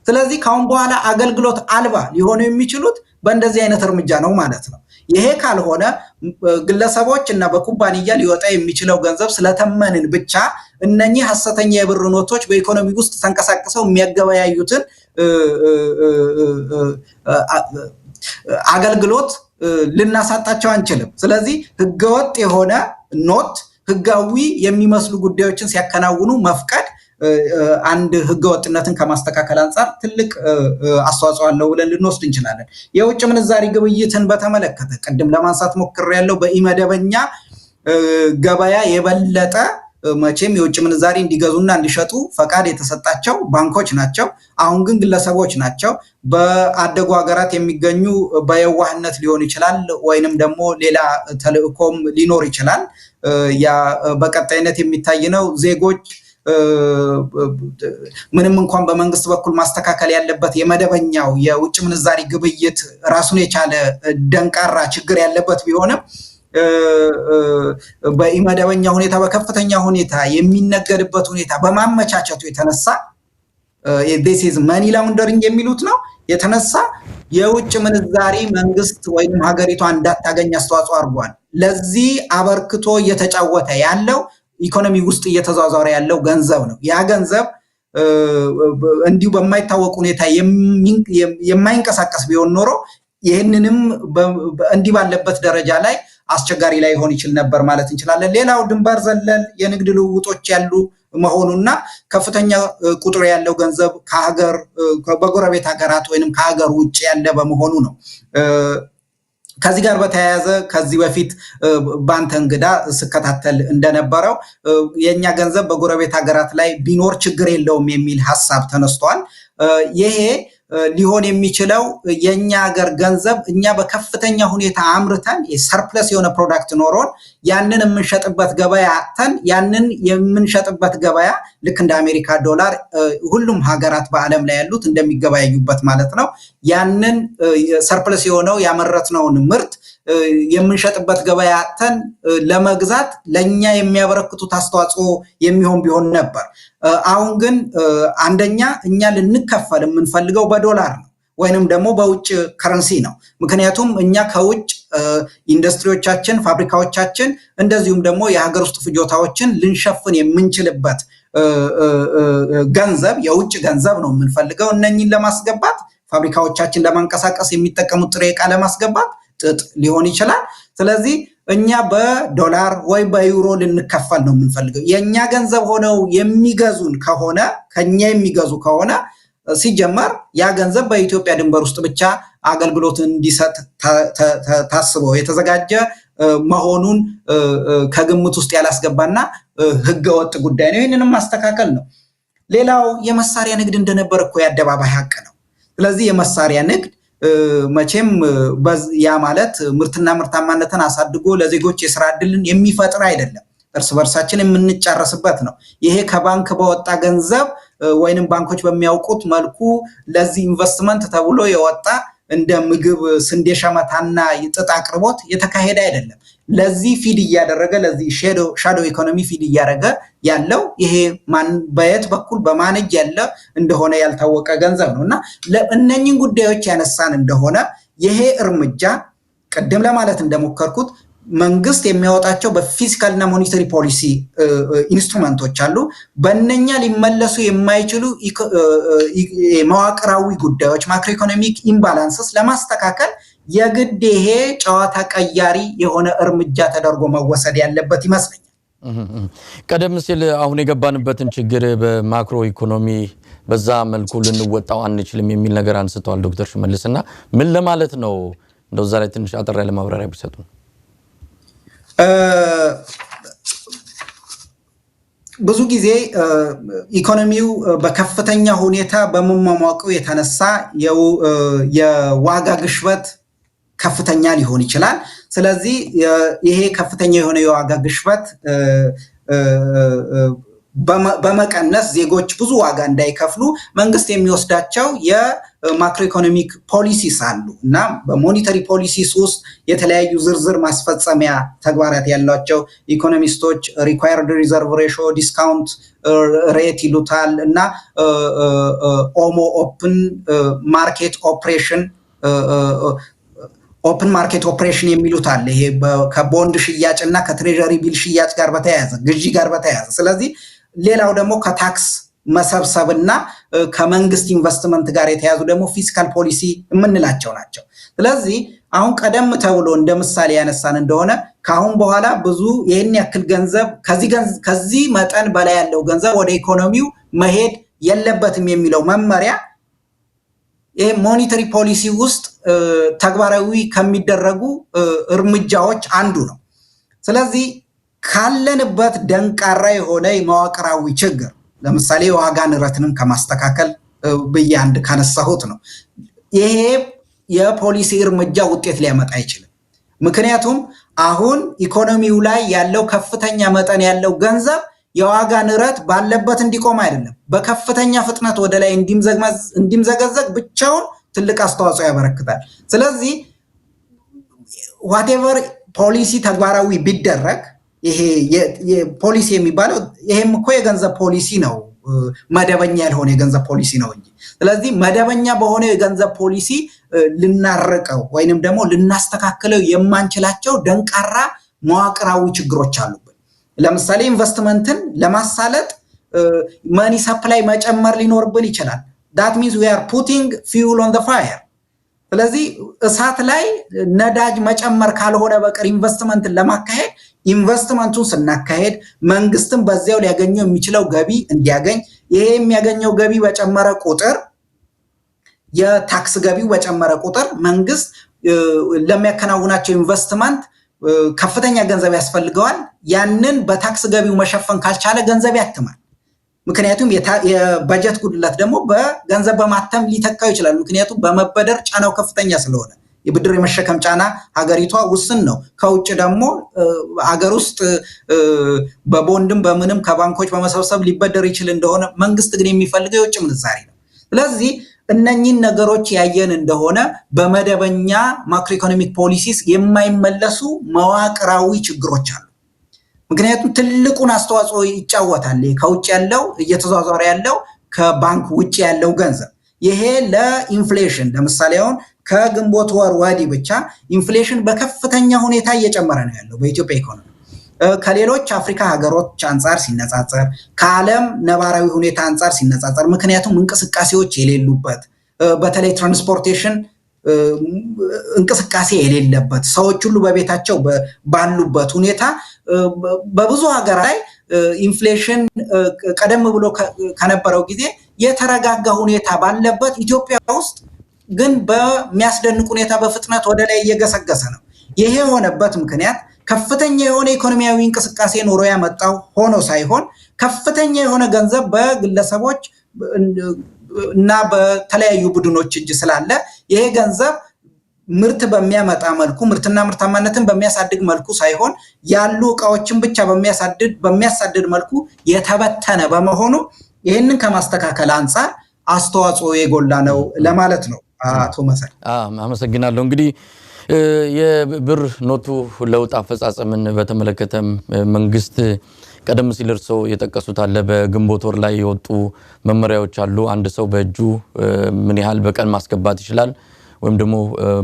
ስለዚህ ካሁን በኋላ አገልግሎት አልባ ሊሆኑ የሚችሉት በእንደዚህ አይነት እርምጃ ነው ማለት ነው። ይሄ ካልሆነ ግለሰቦች እና በኩባንያ ሊወጣ የሚችለው ገንዘብ ስለተመንን ብቻ እነኚህ ሐሰተኛ የብር ኖቶች በኢኮኖሚ ውስጥ ተንቀሳቅሰው የሚያገበያዩትን አገልግሎት ልናሳጣቸው አንችልም። ስለዚህ ህገወጥ የሆነ ኖት ህጋዊ የሚመስሉ ጉዳዮችን ሲያከናውኑ መፍቀድ አንድ ህገወጥነትን ከማስተካከል አንጻር ትልቅ አስተዋጽኦ አለው ብለን ልንወስድ እንችላለን። የውጭ ምንዛሪ ግብይትን በተመለከተ ቅድም ለማንሳት ሞክሬያለሁ። በኢመደበኛ ገበያ የበለጠ መቼም የውጭ ምንዛሪ እንዲገዙና እንዲሸጡ ፈቃድ የተሰጣቸው ባንኮች ናቸው። አሁን ግን ግለሰቦች ናቸው። በአደጉ ሀገራት የሚገኙ በየዋህነት ሊሆን ይችላል፣ ወይንም ደግሞ ሌላ ተልእኮም ሊኖር ይችላል። ያ በቀጣይነት የሚታይ ነው። ዜጎች ምንም እንኳን በመንግስት በኩል ማስተካከል ያለበት የመደበኛው የውጭ ምንዛሪ ግብይት ራሱን የቻለ ደንቃራ ችግር ያለበት ቢሆንም በኢመደበኛ ሁኔታ በከፍተኛ ሁኔታ የሚነገድበት ሁኔታ በማመቻቸቱ የተነሳ this is money laundering የሚሉት ነው የተነሳ የውጭ ምንዛሪ መንግስት ወይም ሀገሪቷ እንዳታገኝ አስተዋጽኦ አድርጓል። ለዚህ አበርክቶ እየተጫወተ ያለው ኢኮኖሚ ውስጥ እየተዛዛረ ያለው ገንዘብ ነው። ያ ገንዘብ እንዲሁ በማይታወቅ ሁኔታ የማይንቀሳቀስ ቢሆን ኖሮ ይህንንም እንዲህ ባለበት ደረጃ ላይ አስቸጋሪ ላይ ሆን ይችል ነበር ማለት እንችላለን። ሌላው ድንበር ዘለል የንግድ ልውውጦች ያሉ መሆኑና ከፍተኛ ቁጥር ያለው ገንዘብ ከሀገር በጎረቤት ሀገራት ወይንም ከሀገር ውጭ ያለ በመሆኑ ነው። ከዚህ ጋር በተያያዘ ከዚህ በፊት ባንተ እንግዳ ስከታተል እንደነበረው የኛ ገንዘብ በጎረቤት ሀገራት ላይ ቢኖር ችግር የለውም የሚል ሐሳብ ተነስቷል። ይሄ ሊሆን የሚችለው የኛ ሀገር ገንዘብ እኛ በከፍተኛ ሁኔታ አምርተን ሰርፕለስ የሆነ ፕሮዳክት ኖሮን ያንን የምንሸጥበት ገበያ አጥተን ያንን የምንሸጥበት ገበያ ልክ እንደ አሜሪካ ዶላር ሁሉም ሀገራት በዓለም ላይ ያሉት እንደሚገበያዩበት ማለት ነው። ያንን ሰርፕለስ የሆነው ያመረትነውን ምርት የምንሸጥበት ገበያ አጥተን ለመግዛት ለኛ የሚያበረክቱት አስተዋጽኦ የሚሆን ቢሆን ነበር። አሁን ግን አንደኛ እኛ ልንከፈል የምንፈልገው በዶላር ነው ወይንም ደግሞ በውጭ ከረንሲ ነው። ምክንያቱም እኛ ከውጭ ኢንዱስትሪዎቻችን፣ ፋብሪካዎቻችን እንደዚሁም ደግሞ የሀገር ውስጥ ፍጆታዎችን ልንሸፍን የምንችልበት ገንዘብ የውጭ ገንዘብ ነው የምንፈልገው። እነኚህን ለማስገባት ፋብሪካዎቻችን ለማንቀሳቀስ የሚጠቀሙት ጥሬ ዕቃ ለማስገባት ጥጥ ሊሆን ይችላል። ስለዚህ እኛ በዶላር ወይ በዩሮ ልንከፈል ነው የምንፈልገው። የኛ ገንዘብ ሆነው የሚገዙን ከሆነ ከኛ የሚገዙ ከሆነ ሲጀመር ያ ገንዘብ በኢትዮጵያ ድንበር ውስጥ ብቻ አገልግሎት እንዲሰጥ ታስቦ የተዘጋጀ መሆኑን ከግምት ውስጥ ያላስገባና ህገወጥ ጉዳይ ነው። ይህንንም ማስተካከል ነው። ሌላው የመሳሪያ ንግድ እንደነበር እኮ የአደባባይ ሀቅ ነው። ስለዚህ የመሳሪያ ንግድ መቼም ያ ማለት ምርትና ምርታማነትን አሳድጎ ለዜጎች የስራ ዕድልን የሚፈጥር አይደለም። እርስ በርሳችን የምንጫረስበት ነው። ይሄ ከባንክ በወጣ ገንዘብ ወይንም ባንኮች በሚያውቁት መልኩ ለዚህ ኢንቨስትመንት ተብሎ የወጣ እንደ ምግብ፣ ስንዴ ሸመታና ጥጥ አቅርቦት የተካሄደ አይደለም። ለዚህ ፊድ እያደረገ ለዚህ ሻዶ ኢኮኖሚ ፊድ እያደረገ ያለው ይሄ በየት በኩል በማንጅ ያለ እንደሆነ ያልታወቀ ገንዘብ ነው እና እነኚህን ጉዳዮች ያነሳን እንደሆነ ይሄ እርምጃ ቅድም ለማለት እንደሞከርኩት መንግስት የሚያወጣቸው በፊስካል እና ሞኔታሪ ፖሊሲ ኢንስትሩመንቶች አሉ። በእነኛ ሊመለሱ የማይችሉ መዋቅራዊ ጉዳዮች ማክሮ ኢኮኖሚክ ኢምባላንስስ ለማስተካከል የግድ ይሄ ጨዋታ ቀያሪ የሆነ እርምጃ ተደርጎ መወሰድ ያለበት ይመስለኛል። ቀደም ሲል አሁን የገባንበትን ችግር በማክሮ ኢኮኖሚ በዛ መልኩ ልንወጣው አንችልም የሚል ነገር አንስተዋል ዶክተር ሽመልስና ምን ለማለት ነው? እንደው ዛሬ ትንሽ አጠር ያለ ማብራሪያ ቢሰጡ። ብዙ ጊዜ ኢኮኖሚው በከፍተኛ ሁኔታ በመሟሟቁ የተነሳ የዋጋ ግሽበት ከፍተኛ ሊሆን ይችላል። ስለዚህ ይሄ ከፍተኛ የሆነ የዋጋ ግሽበት በመቀነስ ዜጎች ብዙ ዋጋ እንዳይከፍሉ መንግስት የሚወስዳቸው የማክሮ ኢኮኖሚክ ፖሊሲስ አሉ እና በሞኔታሪ ፖሊሲስ ውስጥ የተለያዩ ዝርዝር ማስፈጸሚያ ተግባራት ያሏቸው ኢኮኖሚስቶች ሪኳየርድ ሪዘርቭ ሬሾ፣ ዲስካውንት ሬት ይሉታል እና ኦሞ ኦፕን ማርኬት ኦፕሬሽን ኦፕን ማርኬት ኦፕሬሽን የሚሉት አለ። ይሄ ከቦንድ ሽያጭ እና ከትሬጀሪ ቢል ሽያጭ ጋር በተያያዘ ግዢ ጋር በተያያዘ ስለዚህ ሌላው ደግሞ ከታክስ መሰብሰብና ከመንግስት ኢንቨስትመንት ጋር የተያዙ ደግሞ ፊስካል ፖሊሲ የምንላቸው ናቸው። ስለዚህ አሁን ቀደም ተብሎ እንደ ምሳሌ ያነሳን እንደሆነ ከአሁን በኋላ ብዙ ይህን ያክል ገንዘብ ከዚህ መጠን በላይ ያለው ገንዘብ ወደ ኢኮኖሚው መሄድ የለበትም የሚለው መመሪያ ይህ ሞኔታሪ ፖሊሲ ውስጥ ተግባራዊ ከሚደረጉ እርምጃዎች አንዱ ነው። ስለዚህ ካለንበት ደንቃራ የሆነ መዋቅራዊ ችግር ለምሳሌ የዋጋ ንረትንም ከማስተካከል ብዬ አንድ ካነሳሁት ነው። ይሄ የፖሊሲ እርምጃ ውጤት ሊያመጣ አይችልም። ምክንያቱም አሁን ኢኮኖሚው ላይ ያለው ከፍተኛ መጠን ያለው ገንዘብ የዋጋ ንረት ባለበት እንዲቆም አይደለም፣ በከፍተኛ ፍጥነት ወደ ላይ እንዲምዘገዘግ ብቻውን ትልቅ አስተዋጽኦ ያበረክታል። ስለዚህ ዋቴቨር ፖሊሲ ተግባራዊ ቢደረግ ይሄ ፖሊሲ የሚባለው ይሄም እኮ የገንዘብ ፖሊሲ ነው፣ መደበኛ ያልሆነ የገንዘብ ፖሊሲ ነው እንጂ። ስለዚህ መደበኛ በሆነ የገንዘብ ፖሊሲ ልናርቀው ወይንም ደግሞ ልናስተካክለው የማንችላቸው ደንቃራ መዋቅራዊ ችግሮች አሉብን። ለምሳሌ ኢንቨስትመንትን ለማሳለጥ መኒ ሰፕላይ መጨመር ሊኖርብን ይችላል። that means we are putting fuel on the fire። ስለዚህ እሳት ላይ ነዳጅ መጨመር ካልሆነ በቀር ኢንቨስትመንትን ለማካሄድ ኢንቨስትመንቱን ስናካሄድ መንግስትም በዚያው ሊያገኘው የሚችለው ገቢ እንዲያገኝ ይሄ የሚያገኘው ገቢ በጨመረ ቁጥር የታክስ ገቢው በጨመረ ቁጥር መንግስት ለሚያከናውናቸው ኢንቨስትመንት ከፍተኛ ገንዘብ ያስፈልገዋል። ያንን በታክስ ገቢው መሸፈን ካልቻለ ገንዘብ ያትማል። ምክንያቱም የበጀት ጉድለት ደግሞ በገንዘብ በማተም ሊተካው ይችላል። ምክንያቱም በመበደር ጫናው ከፍተኛ ስለሆነ የብድር የመሸከም ጫና ሀገሪቷ ውስን ነው። ከውጭ ደግሞ ሀገር ውስጥ በቦንድም በምንም ከባንኮች በመሰብሰብ ሊበደር ይችል እንደሆነ መንግስት ግን የሚፈልገው የውጭ ምንዛሪ ነው። ስለዚህ እነኚህን ነገሮች ያየን እንደሆነ በመደበኛ ማክሮ ኢኮኖሚክ ፖሊሲስ የማይመለሱ መዋቅራዊ ችግሮች አሉ። ምክንያቱም ትልቁን አስተዋጽኦ ይጫወታል ከውጭ ያለው እየተዟዟረ ያለው ከባንክ ውጭ ያለው ገንዘብ። ይሄ ለኢንፍሌሽን ለምሳሌ አሁን ከግንቦት ወር ወዲህ ብቻ ኢንፍሌሽን በከፍተኛ ሁኔታ እየጨመረ ነው ያለው በኢትዮጵያ ኢኮኖሚ ከሌሎች አፍሪካ ሀገሮች አንጻር ሲነጻጸር፣ ከዓለም ነባራዊ ሁኔታ አንጻር ሲነጻጸር። ምክንያቱም እንቅስቃሴዎች የሌሉበት በተለይ ትራንስፖርቴሽን እንቅስቃሴ የሌለበት ሰዎች ሁሉ በቤታቸው ባሉበት ሁኔታ በብዙ ሀገር ላይ ኢንፍሌሽን ቀደም ብሎ ከነበረው ጊዜ የተረጋጋ ሁኔታ ባለበት ኢትዮጵያ ውስጥ ግን በሚያስደንቅ ሁኔታ በፍጥነት ወደ ላይ እየገሰገሰ ነው። ይሄ የሆነበት ምክንያት ከፍተኛ የሆነ ኢኮኖሚያዊ እንቅስቃሴ ኖሮ ያመጣው ሆኖ ሳይሆን ከፍተኛ የሆነ ገንዘብ በግለሰቦች እና በተለያዩ ቡድኖች እጅ ስላለ ይሄ ገንዘብ ምርት በሚያመጣ መልኩ ምርትና ምርታማነትን በሚያሳድግ መልኩ ሳይሆን ያሉ እቃዎችን ብቻ በሚያሳድድ መልኩ የተበተነ በመሆኑ ይህንን ከማስተካከል አንጻር አስተዋጽኦ የጎላ ነው ለማለት ነው። አቶ መሰል አመሰግናለሁ። እንግዲህ የብር ኖቱ ለውጥ አፈጻጸምን በተመለከተም መንግስት ቀደም ሲል እርሶ የጠቀሱት አለ በግንቦት ወር ላይ የወጡ መመሪያዎች አሉ። አንድ ሰው በእጁ ምን ያህል በቀን ማስገባት ይችላል ወይም ደግሞ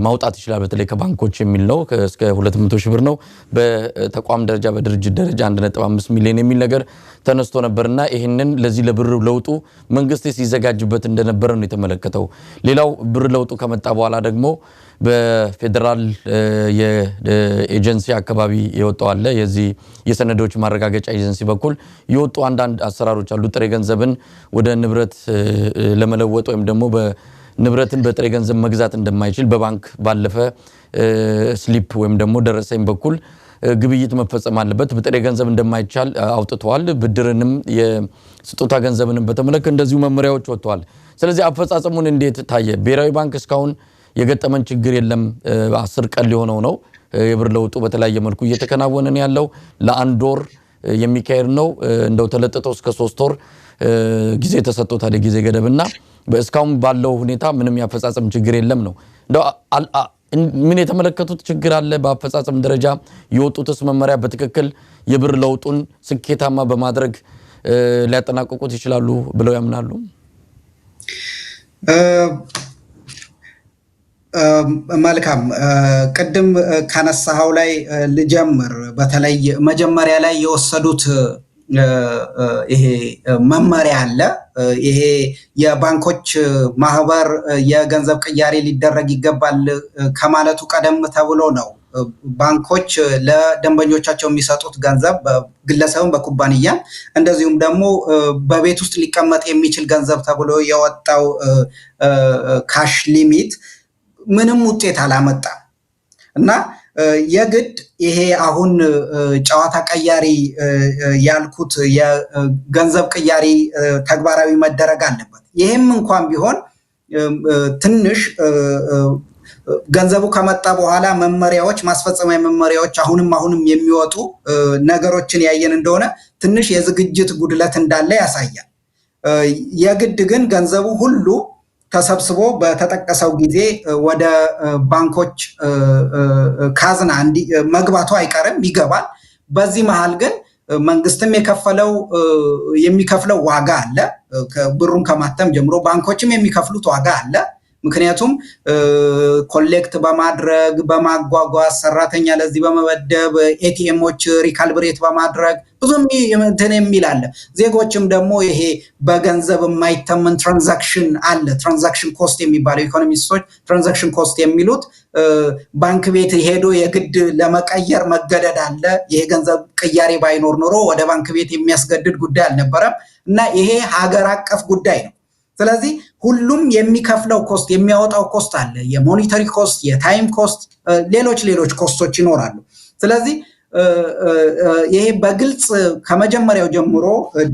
ማውጣት ይችላል በተለይ ከባንኮች የሚል ነው። እስከ 200 ሺህ ብር ነው። በተቋም ደረጃ በድርጅት ደረጃ 1.5 ሚሊዮን የሚል ነገር ተነስቶ ነበርና ይሄንን ለዚህ ለብር ለውጡ መንግስት ሲዘጋጅበት እንደነበረ ነው የተመለከተው። ሌላው ብር ለውጡ ከመጣ በኋላ ደግሞ በፌደራል የኤጀንሲ አካባቢ የወጣው አለ የዚህ የሰነዶች ማረጋገጫ ኤጀንሲ በኩል የወጡ አንዳንድ አሰራሮች አሉ። ጥሬ ገንዘብን ወደ ንብረት ለመለወጥ ወይም ደግሞ ንብረትን በጥሬ ገንዘብ መግዛት እንደማይችል በባንክ ባለፈ ስሊፕ ወይም ደግሞ ደረሰኝ በኩል ግብይት መፈጸም አለበት በጥሬ ገንዘብ እንደማይቻል አውጥተዋል። ብድርንም የስጦታ ገንዘብንም በተመለከተ እንደዚሁ መመሪያዎች ወጥተዋል። ስለዚህ አፈጻጸሙን እንዴት ታየ? ብሔራዊ ባንክ እስካሁን የገጠመን ችግር የለም 10 ቀን ሊሆነው ነው። የብር ለውጡ በተለያየ መልኩ እየተከናወነ ነው ያለው። ለአንድ ወር የሚካሄድ ነው። እንደው ተለጥጦ እስከ 3 ወር ጊዜ ተሰጥቶታል ጊዜ ገደብና በእስካሁን ባለው ሁኔታ ምንም ያፈጻጸም ችግር የለም ነው። እንደው ምን የተመለከቱት ችግር አለ? በአፈጻጸም ደረጃ የወጡትስ መመሪያ በትክክል የብር ለውጡን ስኬታማ በማድረግ ሊያጠናቅቁት ይችላሉ ብለው ያምናሉ? መልካም ቅድም ካነሳው ላይ ልጀምር። በተለይ መጀመሪያ ላይ የወሰዱት ይሄ መመሪያ አለ። ይሄ የባንኮች ማህበር የገንዘብ ቅያሬ ሊደረግ ይገባል ከማለቱ ቀደም ተብሎ ነው ባንኮች ለደንበኞቻቸው የሚሰጡት ገንዘብ በግለሰብም በኩባንያ እንደዚሁም ደግሞ በቤት ውስጥ ሊቀመጥ የሚችል ገንዘብ ተብሎ የወጣው ካሽ ሊሚት ምንም ውጤት አላመጣም እና የግድ ይሄ አሁን ጨዋታ ቀያሪ ያልኩት የገንዘብ ቅያሪ ተግባራዊ መደረግ አለበት። ይሄም እንኳን ቢሆን ትንሽ ገንዘቡ ከመጣ በኋላ መመሪያዎች ማስፈጸሚያ መመሪያዎች አሁንም የሚወጡ ነገሮችን ያየን እንደሆነ ትንሽ የዝግጅት ጉድለት እንዳለ ያሳያል። የግድ ግን ገንዘቡ ሁሉ ተሰብስቦ በተጠቀሰው ጊዜ ወደ ባንኮች ካዝና መግባቱ አይቀርም፣ ይገባል። በዚህ መሃል ግን መንግስትም የሚከፍለው ዋጋ አለ። ብሩን ከማተም ጀምሮ ባንኮችም የሚከፍሉት ዋጋ አለ። ምክንያቱም ኮሌክት በማድረግ በማጓጓዝ ሰራተኛ ለዚህ በመመደብ ኤቲኤሞች ሪካልብሬት በማድረግ ብዙም እንትን የሚል አለ። ዜጎችም ደግሞ ይሄ በገንዘብ የማይተመን ትራንዛክሽን አለ። ትራንዛክሽን ኮስት የሚባለው ኢኮኖሚስቶች ትራንዛክሽን ኮስት የሚሉት ባንክ ቤት ሄዶ የግድ ለመቀየር መገደድ አለ። ይሄ ገንዘብ ቅያሬ ባይኖር ኖሮ ወደ ባንክ ቤት የሚያስገድድ ጉዳይ አልነበረም እና ይሄ ሀገር አቀፍ ጉዳይ ነው። ስለዚህ ሁሉም የሚከፍለው ኮስት የሚያወጣው ኮስት አለ። የሞኒተሪ ኮስት፣ የታይም ኮስት፣ ሌሎች ኮስቶች ይኖራሉ። ስለዚህ ይሄ በግልጽ ከመጀመሪያው ጀምሮ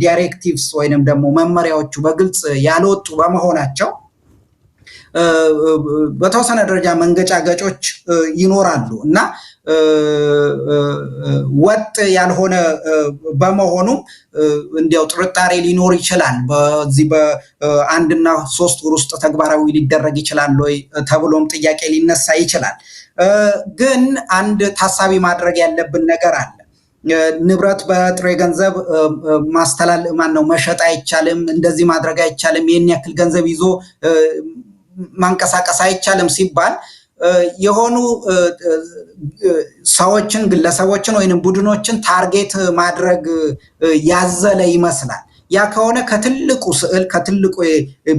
ዳይሬክቲቭስ ወይንም ደግሞ መመሪያዎቹ በግልጽ ያልወጡ በመሆናቸው በተወሰነ ደረጃ መንገጫገጮች ይኖራሉ እና ወጥ ያልሆነ በመሆኑ እንዲያው ጥርጣሬ ሊኖር ይችላል። በዚህ በአንድና 3 ወር ውስጥ ተግባራዊ ሊደረግ ይችላል ወይ ተብሎም ጥያቄ ሊነሳ ይችላል። ግን አንድ ታሳቢ ማድረግ ያለብን ነገር አለ። ንብረት በጥሬ ገንዘብ መሸጥ አይቻልም፣ እንደዚህ ማድረግ አይቻልም፣ ይህን ያክል ገንዘብ ይዞ ማንቀሳቀስ አይቻልም ሲባል የሆኑ ሰዎችን፣ ግለሰቦችን ወይንም ቡድኖችን ታርጌት ማድረግ ያዘለ ይመስላል። ያ ከሆነ ከትልቁ ስዕል ከትልቁ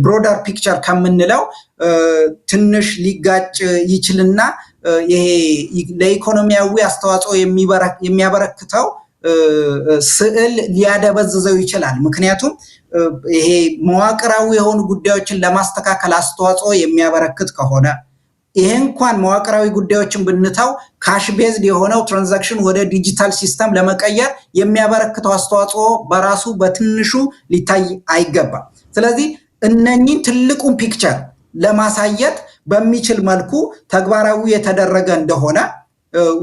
ብሮደር ፒክቸር ከምንለው ትንሽ ሊጋጭ ይችልና ይሄ ለኢኮኖሚያዊ አስተዋጽኦ የሚያበረክተው ስዕል ሊያደበዝዘው ይችላል። ምክንያቱም ይሄ መዋቅራዊ የሆኑ ጉዳዮችን ለማስተካከል አስተዋጽኦ የሚያበረክት ከሆነ ይሄ እንኳን መዋቅራዊ ጉዳዮችን ብንተው ካሽ ቤዝድ የሆነው ትራንዛክሽን ወደ ዲጂታል ሲስተም ለመቀየር የሚያበረክተው አስተዋጽኦ በራሱ በትንሹ ሊታይ አይገባም። ስለዚህ እነኚህን ትልቁን ፒክቸር ለማሳየት በሚችል መልኩ ተግባራዊ የተደረገ እንደሆነ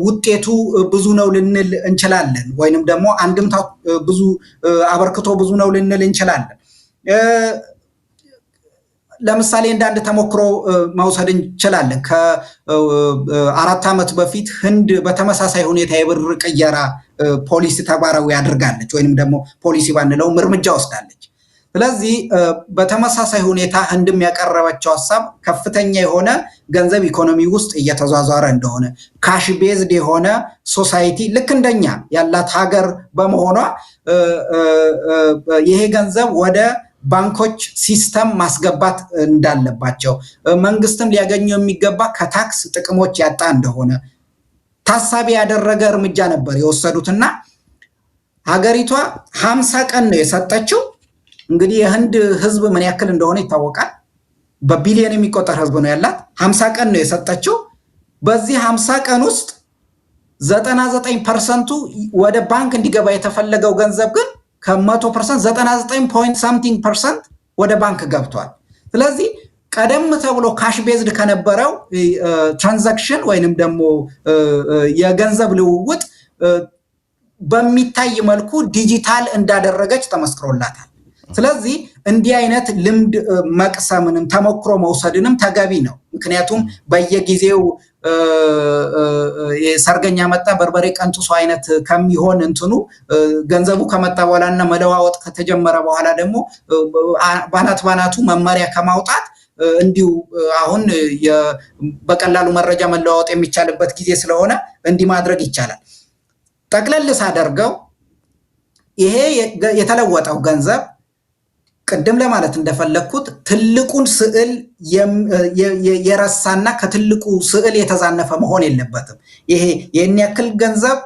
ውጤቱ ብዙ ነው ልንል እንችላለን፣ ወይንም ደግሞ አንድምታው ብዙ አበርክቶ ብዙ ነው ልንል እንችላለን። ለምሳሌ እንዳንድ ተሞክሮ መውሰድ እንችላለን። ከ4 ዓመት በፊት ህንድ በተመሳሳይ ሁኔታ የብር ቅየራ ፖሊሲ ተግባራዊ አድርጋለች፣ ወይንም ደግሞ ፖሊሲ ባንለውም እርምጃ ወስዳለች። ስለዚህ በተመሳሳይ ሁኔታ ህንድም ያቀረበችው ሀሳብ ከፍተኛ የሆነ ገንዘብ ኢኮኖሚ ውስጥ እየተዟዟረ እንደሆነ፣ ካሽ ቤዝድ የሆነ ሶሳይቲ ልክ እንደኛ ያላት ሀገር በመሆኗ ይሄ ገንዘብ ወደ ባንኮች ሲስተም ማስገባት እንዳለባቸው፣ መንግስትም ሊያገኘው የሚገባ ከታክስ ጥቅሞች ያጣ እንደሆነ ታሳቢ ያደረገ እርምጃ ነበር የወሰዱትና ሀገሪቷ 50 ቀን ነው የሰጠችው። እንግዲህ የህንድ ህዝብ ምን ያክል እንደሆነ ይታወቃል። በቢሊዮን የሚቆጠር ህዝብ ነው ያላት። 50 ቀን ነው የሰጠችው። በዚህ 50 ቀን ውስጥ 99% ወደ ባንክ እንዲገባ የተፈለገው ገንዘብ ግን ከ100% 99.something% ወደ ባንክ ገብቷል። ስለዚህ ቀደም ተብሎ ካሽ ቤዝድ ከነበረው ትራንዛክሽን ወይንም ደግሞ የገንዘብ ልውውጥ በሚታይ መልኩ ዲጂታል እንዳደረገች ተመስክሮላታል። ስለዚህ እንዲህ አይነት ልምድ መቅሰምንም ተሞክሮ መውሰድንም ተገቢ ነው። ምክንያቱም በየጊዜው ሰርገኛ መጣ በርበሬ ቀንጥሶ አይነት ከሚሆን እንትኑ ገንዘቡ ከመጣ በኋላና መለዋወጥ ከተጀመረ በኋላ ደግሞ ባናቱ መመሪያ ከማውጣት እንዲሁ አሁን በቀላሉ መረጃ መለዋወጥ የሚቻልበት ጊዜ ስለሆነ እንዲህ ማድረግ ይቻላል። ጠቅለል ሳደርገው ይሄ የተለወጠው ገንዘብ ቅድም ለማለት እንደፈለኩት ትልቁን ስዕል የረሳና ከትልቁ ስዕል የተዛነፈ መሆን የለበትም። ይሄ የኔ ያክል ገንዘብ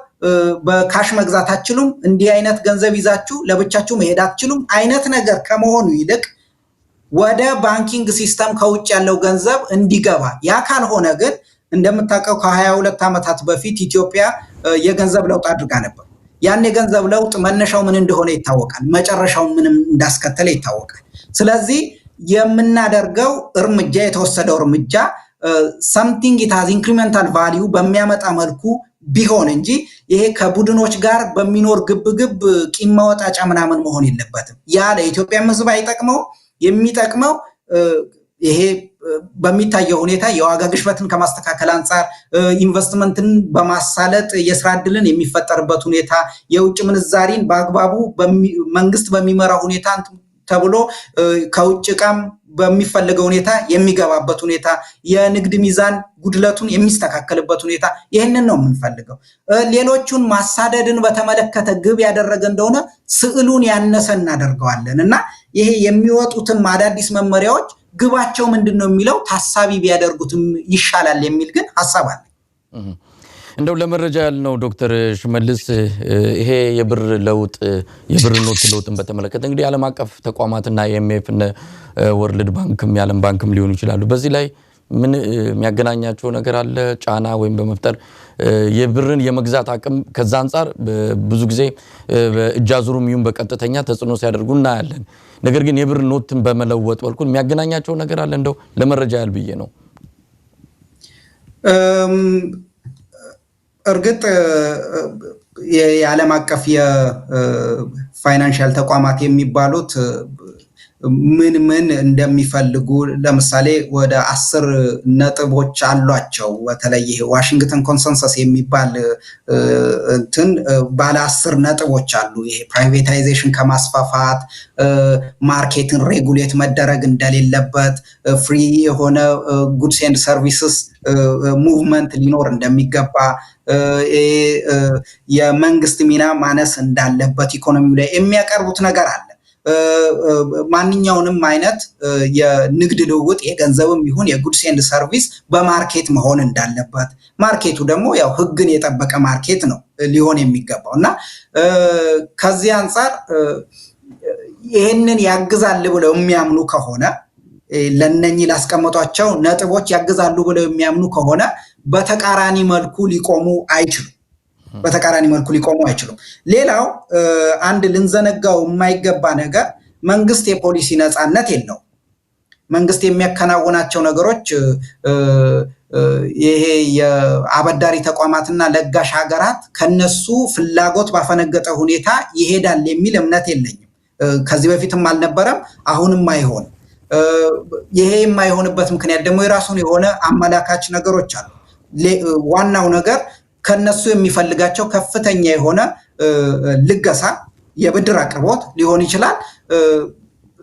በካሽ መግዛት አትችሉም፣ እንዲህ አይነት ገንዘብ ይዛችሁ ለብቻችሁ መሄድ አትችሉም አይነት ነገር ከመሆኑ ይልቅ ወደ ባንኪንግ ሲስተም ከውጭ ያለው ገንዘብ እንዲገባ፣ ያ ካልሆነ ግን እንደምታውቀው ከ22 ዓመታት በፊት ኢትዮጵያ የገንዘብ ለውጥ አድርጋ ነበር። ያን የገንዘብ ለውጥ መነሻው ምን እንደሆነ ይታወቃል፣ መጨረሻው ምንም እንዳስከተለ ይታወቃል። ስለዚህ የምናደርገው እርምጃ የተወሰደው እርምጃ something it has incremental value በሚያመጣ መልኩ ቢሆን እንጂ ይሄ ከቡድኖች ጋር በሚኖር ግብግብ ቂም ማወጣጫ ምናምን መሆን የለበትም። ያ ለኢትዮጵያ ሕዝብ አይጠቅመው። የሚጠቅመው ይሄ በሚታየው ሁኔታ የዋጋ ግሽበትን ከማስተካከል አንጻር ኢንቨስትመንትን በማሳለጥ የስራ ዕድልን የሚፈጠርበት ሁኔታ፣ የውጭ ምንዛሪን በአግባቡ መንግስት በሚመራው ሁኔታ ተብሎ ከውጭ ዕቃም በሚፈልገው ሁኔታ የሚገባበት ሁኔታ፣ የንግድ ሚዛን ጉድለቱን የሚስተካከልበት ሁኔታ፣ ይህንን ነው የምንፈልገው። ሌሎቹን ማሳደድን በተመለከተ ግብ ያደረገ እንደሆነ ስዕሉን ያነሰ እናደርገዋለን እና ይሄ የሚወጡትም አዳዲስ መመሪያዎች ግባቸው ምንድን ነው የሚለው ታሳቢ ቢያደርጉትም ይሻላል የሚል ግን ሐሳብ አለ። እንደው ለመረጃ ያልነው ዶክተር ሽመልስ ይሄ የብር ለውጥ የብር ኖት ለውጥን በተመለከተ እንግዲህ ዓለም አቀፍ ተቋማትና IMF እና ወርልድ ባንክም የዓለም ባንክም ሊሆኑ ይችላሉ በዚህ ላይ ምን የሚያገናኛቸው ነገር አለ ጫና ወይም በመፍጠር የብርን የመግዛት አቅም ከዛ አንፃር ብዙ ጊዜ በእጃዙሩም ይሁን በቀጥተኛ ተጽዕኖ ሲያደርጉና ያለን ነገር ግን የብር ኖትን በመለወጥ በልኩል የሚያገናኛቸው ነገር አለ እንደው ለመረጃ ያል ብዬ ነው እርግጥ የዓለም አቀፍ የፋይናንሻል ተቋማት የሚባሉት ምን እንደሚፈልጉ ለምሳሌ ወደ 10 ነጥቦች አሏቸው በተለይ ዋሽንግተን ኮንሰንሰስ የሚባል እንትን ባለ 10 ነጥቦች አሉ ይሄ ፕራይቬታይዜሽን ከማስፋፋት ማርኬትን ሬጉሌት መደረግ እንደሌለበት ፍሪ የሆነ ጉድስ ኤንድ ሰርቪስስ ሙቭመንት ሊኖር እንደሚገባ የመንግስት ሚና ማነስ እንዳለበት ኢኮኖሚው ላይ የሚያቀርቡት ነገር አለ ማንኛውንም አይነት የንግድ ልውውጥ የገንዘብም ይሁን የጉድስ ኤንድ ሰርቪስ በማርኬት መሆን እንዳለበት ማርኬቱ ደግሞ ያው ህግን የጠበቀ ማርኬት ነው ሊሆን የሚገባውና ከዚህ አንፃር ይሄንን ያግዛል ብለው የሚያምኑ ከሆነ ለነኚህ ላስቀመጧቸው ነጥቦች ያግዛሉ ብለው የሚያምኑ ከሆነ በተቃራኒ መልኩ ሊቆሙ አይችሉም ሌላው አንድ ልንዘነጋው የማይገባ ነገር መንግስት የፖሊሲ ነፃነት የለው መንግስት የሚያከናውናቸው ነገሮች ይሄ የአበዳሪ ተቋማትና ለጋሽ ሀገራት ከነሱ ፍላጎት ባፈነገጠ ሁኔታ ይሄዳል የሚል እምነት የለኝም ከዚህ በፊትም አልነበረም አሁንም አይሆን ይሄ የማይሆንበት ምክንያት ደግሞ የራሱን የሆነ አመላካች ነገሮች አሉ ዋናው ነገር ከነሱ የሚፈልጋቸው ከፍተኛ የሆነ ልገሳ የብድር አቅርቦት ሊሆን ይችላል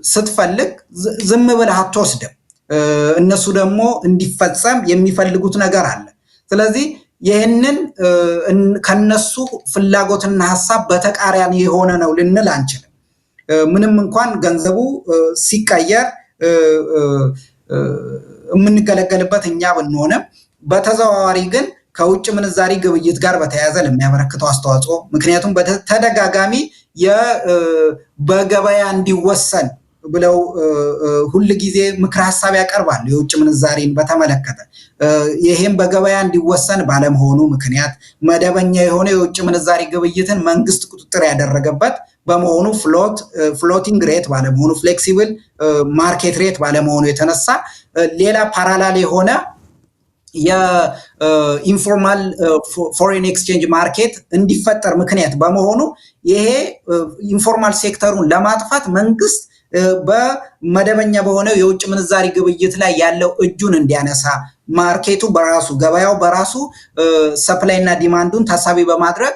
ስትፈልግ ዝም ብለህ አትወስድም እነሱ ደግሞ እንዲፈጸም የሚፈልጉት ነገር አለ ስለዚህ ይሄንን ከነሱ ፍላጎትና ሐሳብ በተቃራኒ የሆነ ነው ልንል አንችልም ምንም እንኳን ገንዘቡ ሲቀየር የምንገለገልበት እኛ ብንሆንም በተዘዋዋሪ ግን ከውጭ ምንዛሪ ግብይት ጋር በተያያዘ ለሚያበረክተው አስተዋጽኦ ምክንያቱም በተደጋጋሚ በገበያ እንዲወሰን ብለው ሁሉ ጊዜ ምክር ሐሳብ ያቀርባሉ የውጭ ምንዛሪን በተመለከተ ይሄም በገበያ እንዲወሰን ባለመሆኑ ምክንያት መደበኛ የሆነ የውጭ ምንዛሪ ግብይትን መንግስት ቁጥጥር ያደረገበት በመሆኑ ፍሎቲንግ ሬት ባለመሆኑ ፍሌክሲብል ማርኬት ሬት ባለመሆኑ የተነሳ ሌላ ፓራላል የሆነ የኢንፎርማል ፎሬን ኤክስቼንጅ ማርኬት እንዲፈጠር ምክንያት በመሆኑ ይሄ ኢንፎርማል ሴክተሩን ለማጥፋት መንግስት በመደበኛ በሆነው የውጭ ምንዛሪ ግብይት ላይ ያለው እጁን እንዲያነሳ ማርኬቱ በራሱ ገበያው በራሱ ሰፕላይ እና ዲማንዱን ታሳቢ በማድረግ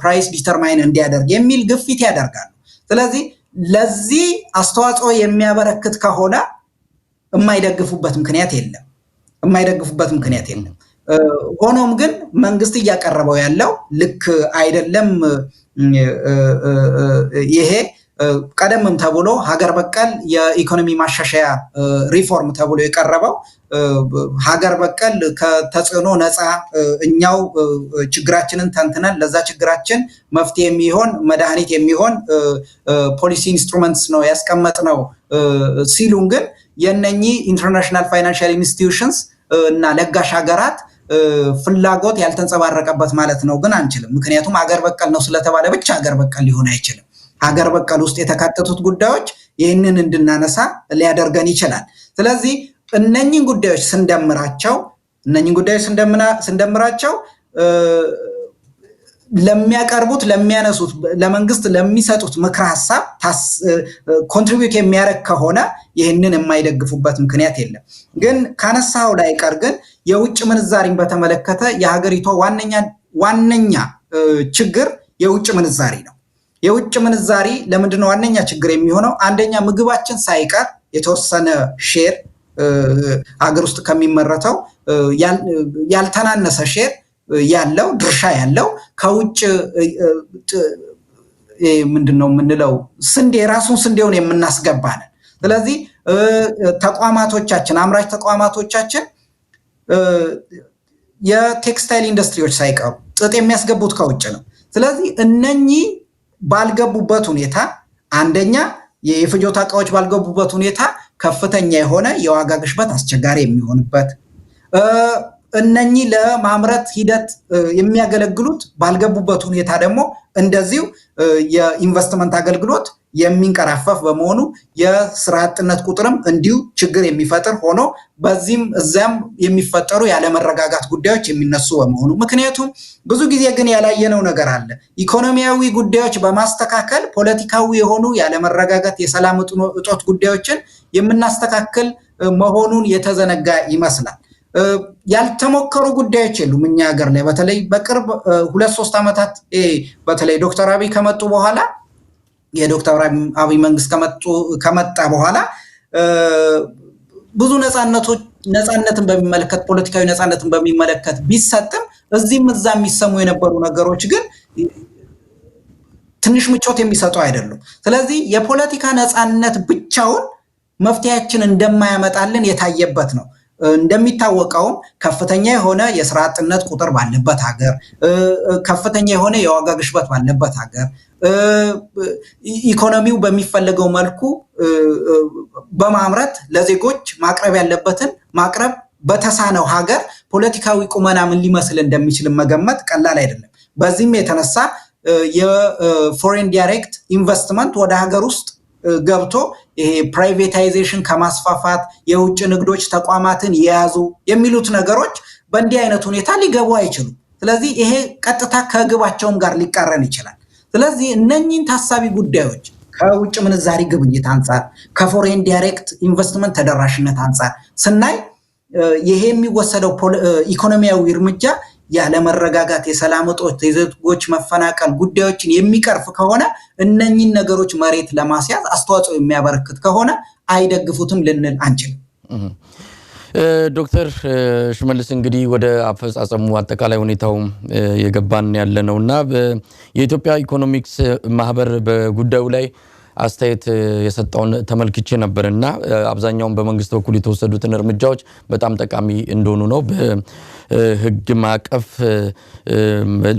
ፕራይስ ዲተርማይን እንዲያደርግ የሚል ግፊት ያደርጋሉ ስለዚህ ለዚህ አስተዋጽኦ የሚያበረክት ከሆነ የማይደግፉበት ምክንያት የለም ሆኖም ግን መንግስት እያቀረበው ያለው ልክ አይደለም ይሄ ቀደምም ተብሎ ሀገር በቀል የኢኮኖሚ ማሻሻያ ሪፎርም ተብሎ የቀረበው ሀገር በቀል ከተጽዕኖ ነፃ እኛው ችግራችንን ተንትነን ለዛ ችግራችን መፍትሄ የሚሆን መድኃኒት የሚሆን ፖሊሲ ኢንስትሩመንትስ ነው ያስቀመጥነው ሲሉን ግን የነኚህ ኢንተርናሽናል ፋይናንሻል ኢንስቲትዩሽንስ እና ለጋሽ ሀገራት ፍላጎት ያልተንጸባረቀበት ማለት ነው ግን አንችልም ምክንያቱም ሀገር በቀል ነው ስለተባለ ብቻ ሀገር በቀል ሊሆን አይችልም ሀገር በቀል ውስጥ የተካተቱት ጉዳዮች ይህንን እንድናነሳ ሊያደርገን ይችላል ስለዚህ እነኚህን ጉዳዮች ስንደምራቸው ለሚያቀርቡት ለሚያነሱት ለመንግስት ለሚሰጡት ምክር ሐሳብ ኮንትሪቢዩት የሚያደርግ ከሆነ ይህንን የማይደግፉበት ምክንያት የለም ግን ካነሳው ላይ ቀር ግን የውጭ ምንዛሪን በተመለከተ የሀገሪቷ ዋነኛ ችግር የውጭ ምንዛሪ ነው የውጭ ምንዛሪ ለምንድነው ዋነኛ ችግር የሚሆነው አንደኛ ምግባችን ሳይቀር የተወሰነ ሼር ሀገር ውስጥ ከሚመረተው ያልተናነሰ ሼር ያለው ድርሻ ያለው ከውጭ ምንድነው የምንለው ስንዴ ራሱን ስንዴውን የምናስገባለን ስለዚህ ተቋማቶቻችን አምራች ተቋማቶቻችን የቴክስታይል ኢንዱስትሪዎች ሳይቀሩ ጥጥ የሚያስገቡት ከውጭ ነው። ስለዚህ እነኚህ ባልገቡበት ሁኔታ አንደኛ የፍጆታ እቃዎች ባልገቡበት ሁኔታ ከፍተኛ የሆነ የዋጋ ግሽበት አስቸጋሪ የሚሆንበት እነኚህ ለማምረት ሂደት የሚያገለግሉት ባልገቡበት ሁኔታ ደግሞ እንደዚሁ የኢንቨስትመንት አገልግሎት የሚንቀራፈፍ በመሆኑ የስራ አጥነት ቁጥርም እንዲሁ ችግር የሚፈጥር ሆኖ በዚህም እዚያም የሚፈጠሩ ያለመረጋጋት ጉዳዮች የሚነሱ በመሆኑ ምክንያቱም ብዙ ጊዜ ግን ያላየነው ነገር አለ። ኢኮኖሚያዊ ጉዳዮች በማስተካከል ፖለቲካዊ የሆኑ ያለመረጋጋት የሰላም እጦት ጉዳዮችን የምናስተካክል መሆኑን የተዘነጋ ይመስላል። ያልተሞከሩ ጉዳዮች የሉም እኛ ሀገር ላይ በተለይ በቅርብ 2-3 ዓመታት በተለይ ዶክተር አብይ ከመጡ በኋላ የዶክተር አብይ መንግስት ከመጣ በኋላ ብዙ ነፃነትን በሚመለከት ፖለቲካዊ ነፃነትን በሚመለከት ቢሰጥም እዚህም እዛ የሚሰሙ የነበሩ ነገሮች ግን ትንሽ ምቾት የሚሰጡ አይደሉም። ስለዚህ የፖለቲካ ነፃነት ብቻውን መፍትሄያችን እንደማያመጣልን የታየበት ነው። እንደሚታወቀውም ከፍተኛ የሆነ የስራ አጥነት ቁጥር ባለበት ሀገር ከፍተኛ የሆነ የዋጋ ግሽበት ባለበት ሀገር ኢኮኖሚው በሚፈልገው መልኩ በማምረት ለዜጎች ማቅረብ ያለበትን ማቅረብ በተሳነው ሀገር ፖለቲካዊ ቁመና ምን ሊመስል እንደሚችል መገመት ቀላል አይደለም። በዚህም የተነሳ የፎሬን ዳይሬክት ኢንቨስትመንት ወደ ሀገር ውስጥ ገብቶ ይሄ ፕራይቬታይዜሽን ከማስፋፋት የውጭ ንግዶች ተቋማትን የያዙ የሚሉት ነገሮች በእንዲህ አይነት ሁኔታ ሊገቡ አይችሉም። ስለዚህ ይሄ ቀጥታ ከግባቸውም ጋር ሊቃረን ይችላል። ስለዚህ እነኚህን ታሳቢ ጉዳዮች ከውጭ ምንዛሪ ግብይት አንጻር ከፎሬን ዳይሬክት ኢንቨስትመንት ተደራሽነት አንጻር ስናይ ይሄ የሚወሰደው ኢኮኖሚያዊ እርምጃ ያለመረጋጋት የሰላም እጦት የዜጎች መፈናቀል ጉዳዮችን የሚቀርፍ ከሆነ እነኚህን ነገሮች መሬት ለማስያዝ አስተዋጽኦ የሚያበረክት ከሆነ አይደግፉትም ልንል አንችልም። ዶክተር ሽመልስ እንግዲህ ወደ አፈጻጸሙ አጠቃላይ ሁኔታው የገባን ያለ ነውና የኢትዮጵያ ኢኮኖሚክስ ማህበር በጉዳዩ ላይ አስተያየት የሰጠውን ተመልክቼ ነበርና አብዛኛውን በመንግስት በኩል የተወሰዱትን እርምጃዎች በጣም ጠቃሚ እንደሆኑ ነው። በህግ ማዕቀፍ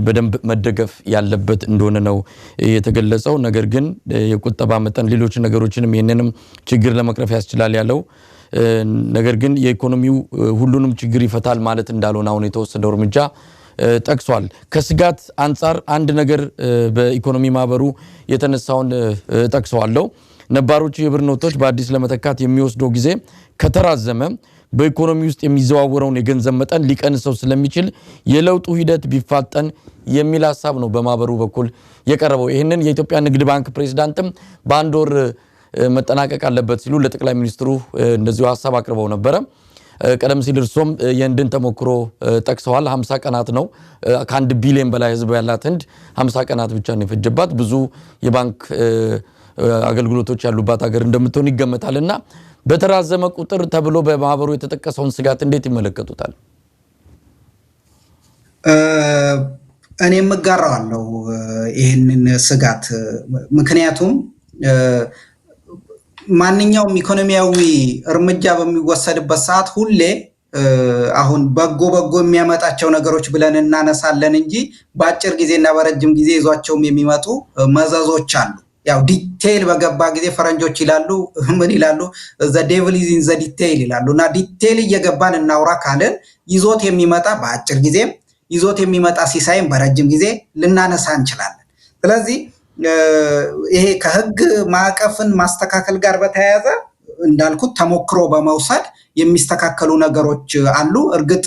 በደንብ መደገፍ ያለበት እንደሆነ ነው የተገለጸው። ነገር ግን የቁጠባ መጠን ሌሎች ነገሮችንም ይሄንንም ችግር ለመቅረፍ ያስችላል ያለው ነገር ግን የኢኮኖሚው ሁሉንም ችግር ይፈታል ማለት እንዳልሆነ አሁን የተወሰደው እርምጃ ጠቅሷል። ከስጋት አንጻር አንድ ነገር በኢኮኖሚ ማህበሩ የተነሳውን ጠቅሰዋለሁ። ነባሮቹ የብር ኖቶች በአዲስ ለመተካት የሚወስደው ጊዜ ከተራዘመ በኢኮኖሚ ውስጥ የሚዘዋወረውን የገንዘብ መጠን ሊቀንሰው ስለሚችል የለውጡ ሂደት ቢፋጠን የሚል ሐሳብ ነው በማህበሩ በኩል የቀረበው። ይህንን የኢትዮጵያ ንግድ ባንክ ፕሬዝዳንትም በአንድ ወር መጠናቀቅ አለበት ሲሉ ለጠቅላይ ሚኒስትሩ እንደዚሁ ሐሳብ አቅርበው ነበር። ቀደም ሲል እርሶም የህንድን ተሞክሮ ጠቅሰዋል። 50 ቀናት ነው ከ1 ቢሊዮን በላይ ህዝብ ያላት ህንድ 50 ቀናት ብቻ ነው የፈጀባት። ብዙ የባንክ አገልግሎቶች ያሉባት ሀገር እንደምትሆን ይገመታልና በተራዘመ ቁጥር ተብሎ በማህበሩ የተጠቀሰውን ስጋት እንዴት ይመለከቱታል? እኔም እጋራዋለሁ ይህንን ስጋት። ምክንያቱም ማንኛውም ኢኮኖሚያዊ እርምጃ በሚወሰድበት ሰዓት ሁሌ አሁን በጎ የሚያመጣቸው ነገሮች ብለን እናነሳለን እንጂ በአጭር ጊዜና በረጅም ጊዜ ይዟቸውም የሚመጡ መዘዞች አሉ። ያው ዲቴይል በገባ ጊዜ ፈረንጆች ይላሉ ምን ይላሉ the devil is in the detail ይላሉ። እና ዲቴይል እየገባን እናውራ ካለን ይዞት የሚመጣ በአጭር ጊዜም ይዞት የሚመጣ ሲሳይም በረጅም ጊዜ ልናነሳ እንችላለን። ስለዚህ ይሄ ከህግ ማዕቀፍን ማስተካከል ጋር በተያያዘ እንዳልኩት ተሞክሮ በመውሰድ የሚስተካከሉ ነገሮች አሉ። እርግጥ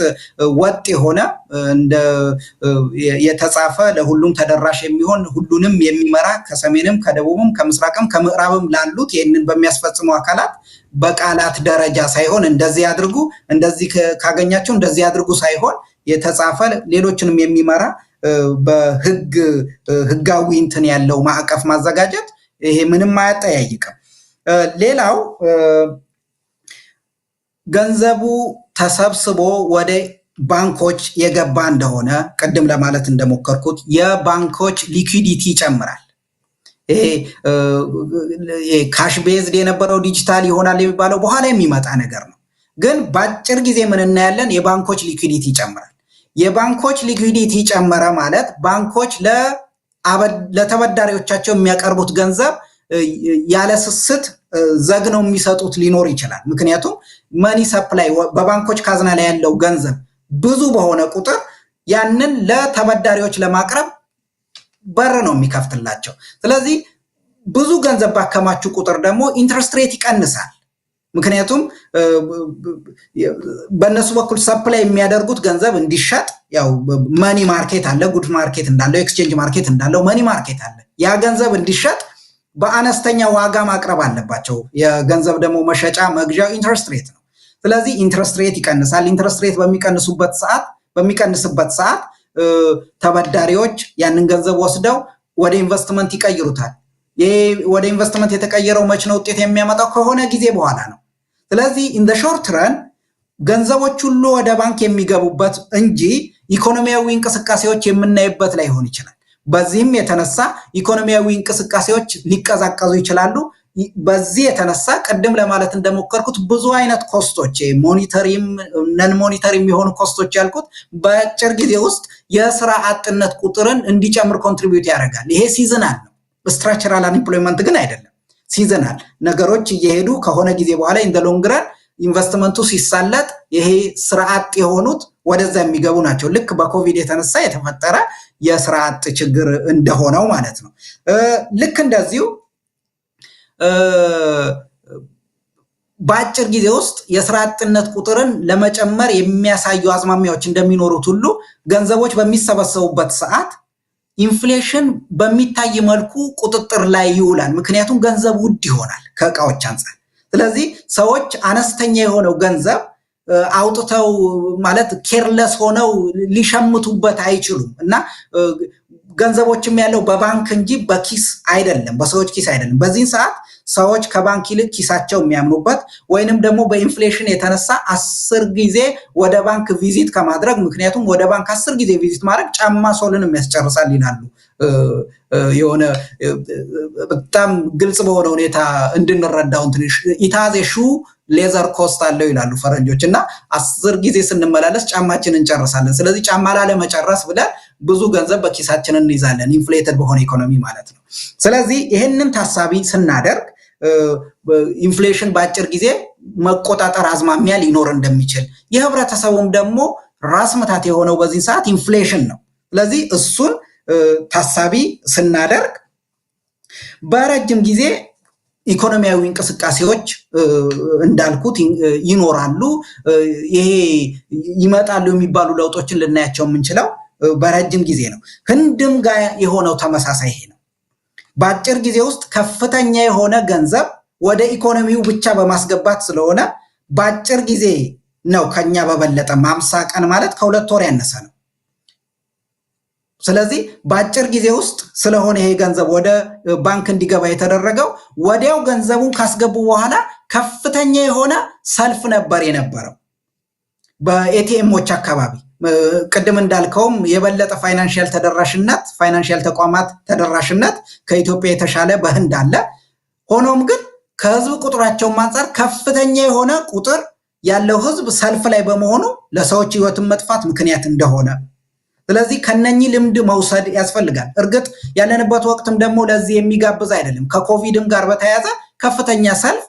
ወጥ የሆነ እንደ የተጻፈ ለሁሉም ተደራሽ የሚሆን ሁሉንም የሚመራ ከሰሜንም ከደቡብም ከምስራቅም ከምዕራብም ላሉት ይህንን በሚያስፈጽሙ አካላት በቃላት ደረጃ ሳይሆን እንደዚህ አድርጉ እንደዚህ ካገኛቸው እንደዚህ አድርጉ ሳይሆን የተጻፈ ሌሎችንም የሚመራ በህጋዊ እንትን ያለው ማዕቀፍ ማዘጋጀት ይሄ ምንም አያጠያይቅም። ሌላው ገንዘቡ ተሰብስቦ ወደ ባንኮች የገባ እንደሆነ ቅድም ለማለት እንደሞከርኩት የባንኮች ሊኩዊዲቲ ይጨምራል። ይሄ ካሽ ቤዝድ የነበረው ዲጂታል ይሆናል የሚባለው በኋላ የሚመጣ ነገር ነው። ግን በአጭር ጊዜ ምን እናያለን? የባንኮች ሊኩዊዲቲ ይጨምራል። የባንኮች ሊኩዊዲቲ ጨመረ ማለት ባንኮች ለተበዳሪዎቻቸው የሚያቀርቡት ገንዘብ ያለ ስስት ዘግነው የሚሰጡት ሊኖር ይችላል። ምክንያቱም መኒ ሰፕላይ በባንኮች ካዝና ላይ ያለው ገንዘብ ብዙ በሆነ ቁጥር ያንን ለተበዳሪዎች ለማቅረብ በር ነው የሚከፍትላቸው። ስለዚህ ብዙ ገንዘብ ባከማቹ ቁጥር ደግሞ ኢንትረስት ሬት ይቀንሳል። ምክንያቱም በእነሱ በኩል ሰፕላይ የሚያደርጉት ገንዘብ እንዲሸጥ ያው መኒ ማርኬት አለ፣ ጉድ ማርኬት እንዳለው ኤክስቼንጅ ማርኬት እንዳለው መኒ ማርኬት አለ። ያ ገንዘብ እንዲሸጥ በአነስተኛ ዋጋ ማቅረብ አለባቸው። የገንዘብ ደግሞ መሸጫ መግዣው ኢንትረስት ሬት ነው። ስለዚህ ኢንትረስት ሬት ይቀንሳል። ኢንትረስት ሬት በሚቀንስበት ሰዓት ተበዳሪዎች ያንን ገንዘብ ወስደው ወደ ኢንቨስትመንት ይቀይሩታል። ይሄ ወደ ኢንቨስትመንት የተቀየረው መች ነው ውጤት የሚያመጣው? ከሆነ ጊዜ በኋላ ነው። ስለዚህ ኢን ዘ ሾርት ረን ገንዘቦች ሁሉ ወደ ባንክ የሚገቡበት እንጂ ኢኮኖሚያዊ እንቅስቃሴዎች የምናይበት ላይሆን ይችላል። በዚህም የተነሳ ኢኮኖሚያዊ እንቅስቃሴዎች ሊቀዛቀዙ ይችላሉ። በዚህ የተነሳ ቅድም ለማለት እንደሞከርኩት ብዙ አይነት ኮስቶች ሞኒተሪም ነን ሞኒተሪም የሆኑ ኮስቶች ያልኩት በአጭር ጊዜ ውስጥ የስራ አጥነት ቁጥርን እንዲጨምር ኮንትሪቢዩት ያደርጋል። ይሄ ሲዝናል ነው፣ ስትራክቸራል አንኤምፕሎይመንት ግን አይደለም። ሲዝናል ነገሮች እየሄዱ ከሆነ ጊዜ በኋላ ኢን ዘ ሎንግ ረን ኢንቨስትመንቱ ሲሳለጥ ይሄ ስራ አጥ የሆኑት ወደዛ የሚገቡ ናቸው። ልክ በኮቪድ የተነሳ የተፈጠረ የስራ አጥ ችግር እንደሆነው ማለት ነው። ልክ እንደዚሁ በአጭር ጊዜ ውስጥ የስራ አጥነት ቁጥርን ለመጨመር የሚያሳዩ አዝማሚያዎች እንደሚኖሩት ሁሉ ገንዘቦች በሚሰበሰቡበት ሰዓት ኢንፍሌሽን በሚታይ መልኩ ቁጥጥር ላይ ይውላል። ምክንያቱም ገንዘብ ውድ ይሆናል ከእቃዎች አንፃር። ስለዚህ ሰዎች አነስተኛ የሆነው ገንዘብ አውጥተው ማለት ኬርለስ ሆነው ሊሸምቱበት አይችሉም እና ገንዘቦችም ያለው በባንክ እንጂ በኪስ አይደለም፣ በሰዎች ኪስ አይደለም። በዚህ ሰዓት ሰዎች ከባንክ ይልቅ ኪሳቸው የሚያምኑበት ወይንም ደግሞ በኢንፍሌሽን የተነሳ 10 ጊዜ ወደ ባንክ ቪዚት ከማድረግ ምክንያቱም ወደ ባንክ 10 ጊዜ ቪዚት ማድረግ ጫማ ሶልን የሚያስጨርሳል ይላሉ። የሆነ በጣም ግልጽ በሆነ ሁኔታ እንድንረዳው ትንሽ ኢታዜ ሹ ሌዘር ኮስት አለው ይላሉ ፈረንጆች እና 10 ጊዜ ስንመላለስ ጫማችንን እንጨርሳለን። ስለዚህ ጫማ ላለመጨረስ ብለን ብዙ ገንዘብ በኪሳችን እንይዛለን፣ ኢንፍሌትድ በሆነ ኢኮኖሚ ማለት ነው። ስለዚህ ይህንን ታሳቢ ስናደርግ ኢንፍሌሽን በአጭር ጊዜ መቆጣጠር አዝማሚያ ሊኖር እንደሚችል የህብረተሰቡም ደግሞ ራስ ምታት የሆነው በዚህ ሰዓት ኢንፍሌሽን ነው። ስለዚህ እሱን ታሳቢ ስናደርግ በረጅም ጊዜ ኢኮኖሚያዊ እንቅስቃሴዎች እንዳልኩት ይኖራሉ። ይሄ ይመጣሉ የሚባሉ ለውጦችን ልናያቸው የምንችለው በረጅም ጊዜ ነው። ህንድም ጋር የሆነው ተመሳሳይ ይሄ ነው። በአጭር ጊዜ ውስጥ ከፍተኛ የሆነ ገንዘብ ወደ ኢኮኖሚው ብቻ በማስገባት ስለሆነ በአጭር ጊዜ ነው ከኛ በበለጠ 50 ቀን ማለት ከ2 ወር ያነሰ ነው። ስለዚህ በአጭር ጊዜ ውስጥ ስለሆነ ይሄ ገንዘብ ወደ ባንክ እንዲገባ የተደረገው ወዲያው ገንዘቡን ካስገቡ በኋላ ከፍተኛ የሆነ ሰልፍ ነበር የነበረው በኤቲኤሞች አካባቢ። ቅድም እንዳልከውም የበለጠ ፋይናንሻል ተደራሽነት ፋይናንሻል ተቋማት ተደራሽነት ከኢትዮጵያ የተሻለ በህንድ አለ። ሆኖም ግን ከህዝብ ቁጥራቸው አንፃር ከፍተኛ የሆነ ቁጥር ያለው ህዝብ ሰልፍ ላይ በመሆኑ ለሰዎች ህይወትን መጥፋት ምክንያት እንደሆነ ስለዚህ ከነኚህ ልምድ መውሰድ ያስፈልጋል። እርግጥ ያለንበት ወቅትም ደግሞ ለዚህ የሚጋብዝ አይደለም። ከኮቪድም ጋር በተያያዘ ከፍተኛ ሰልፍ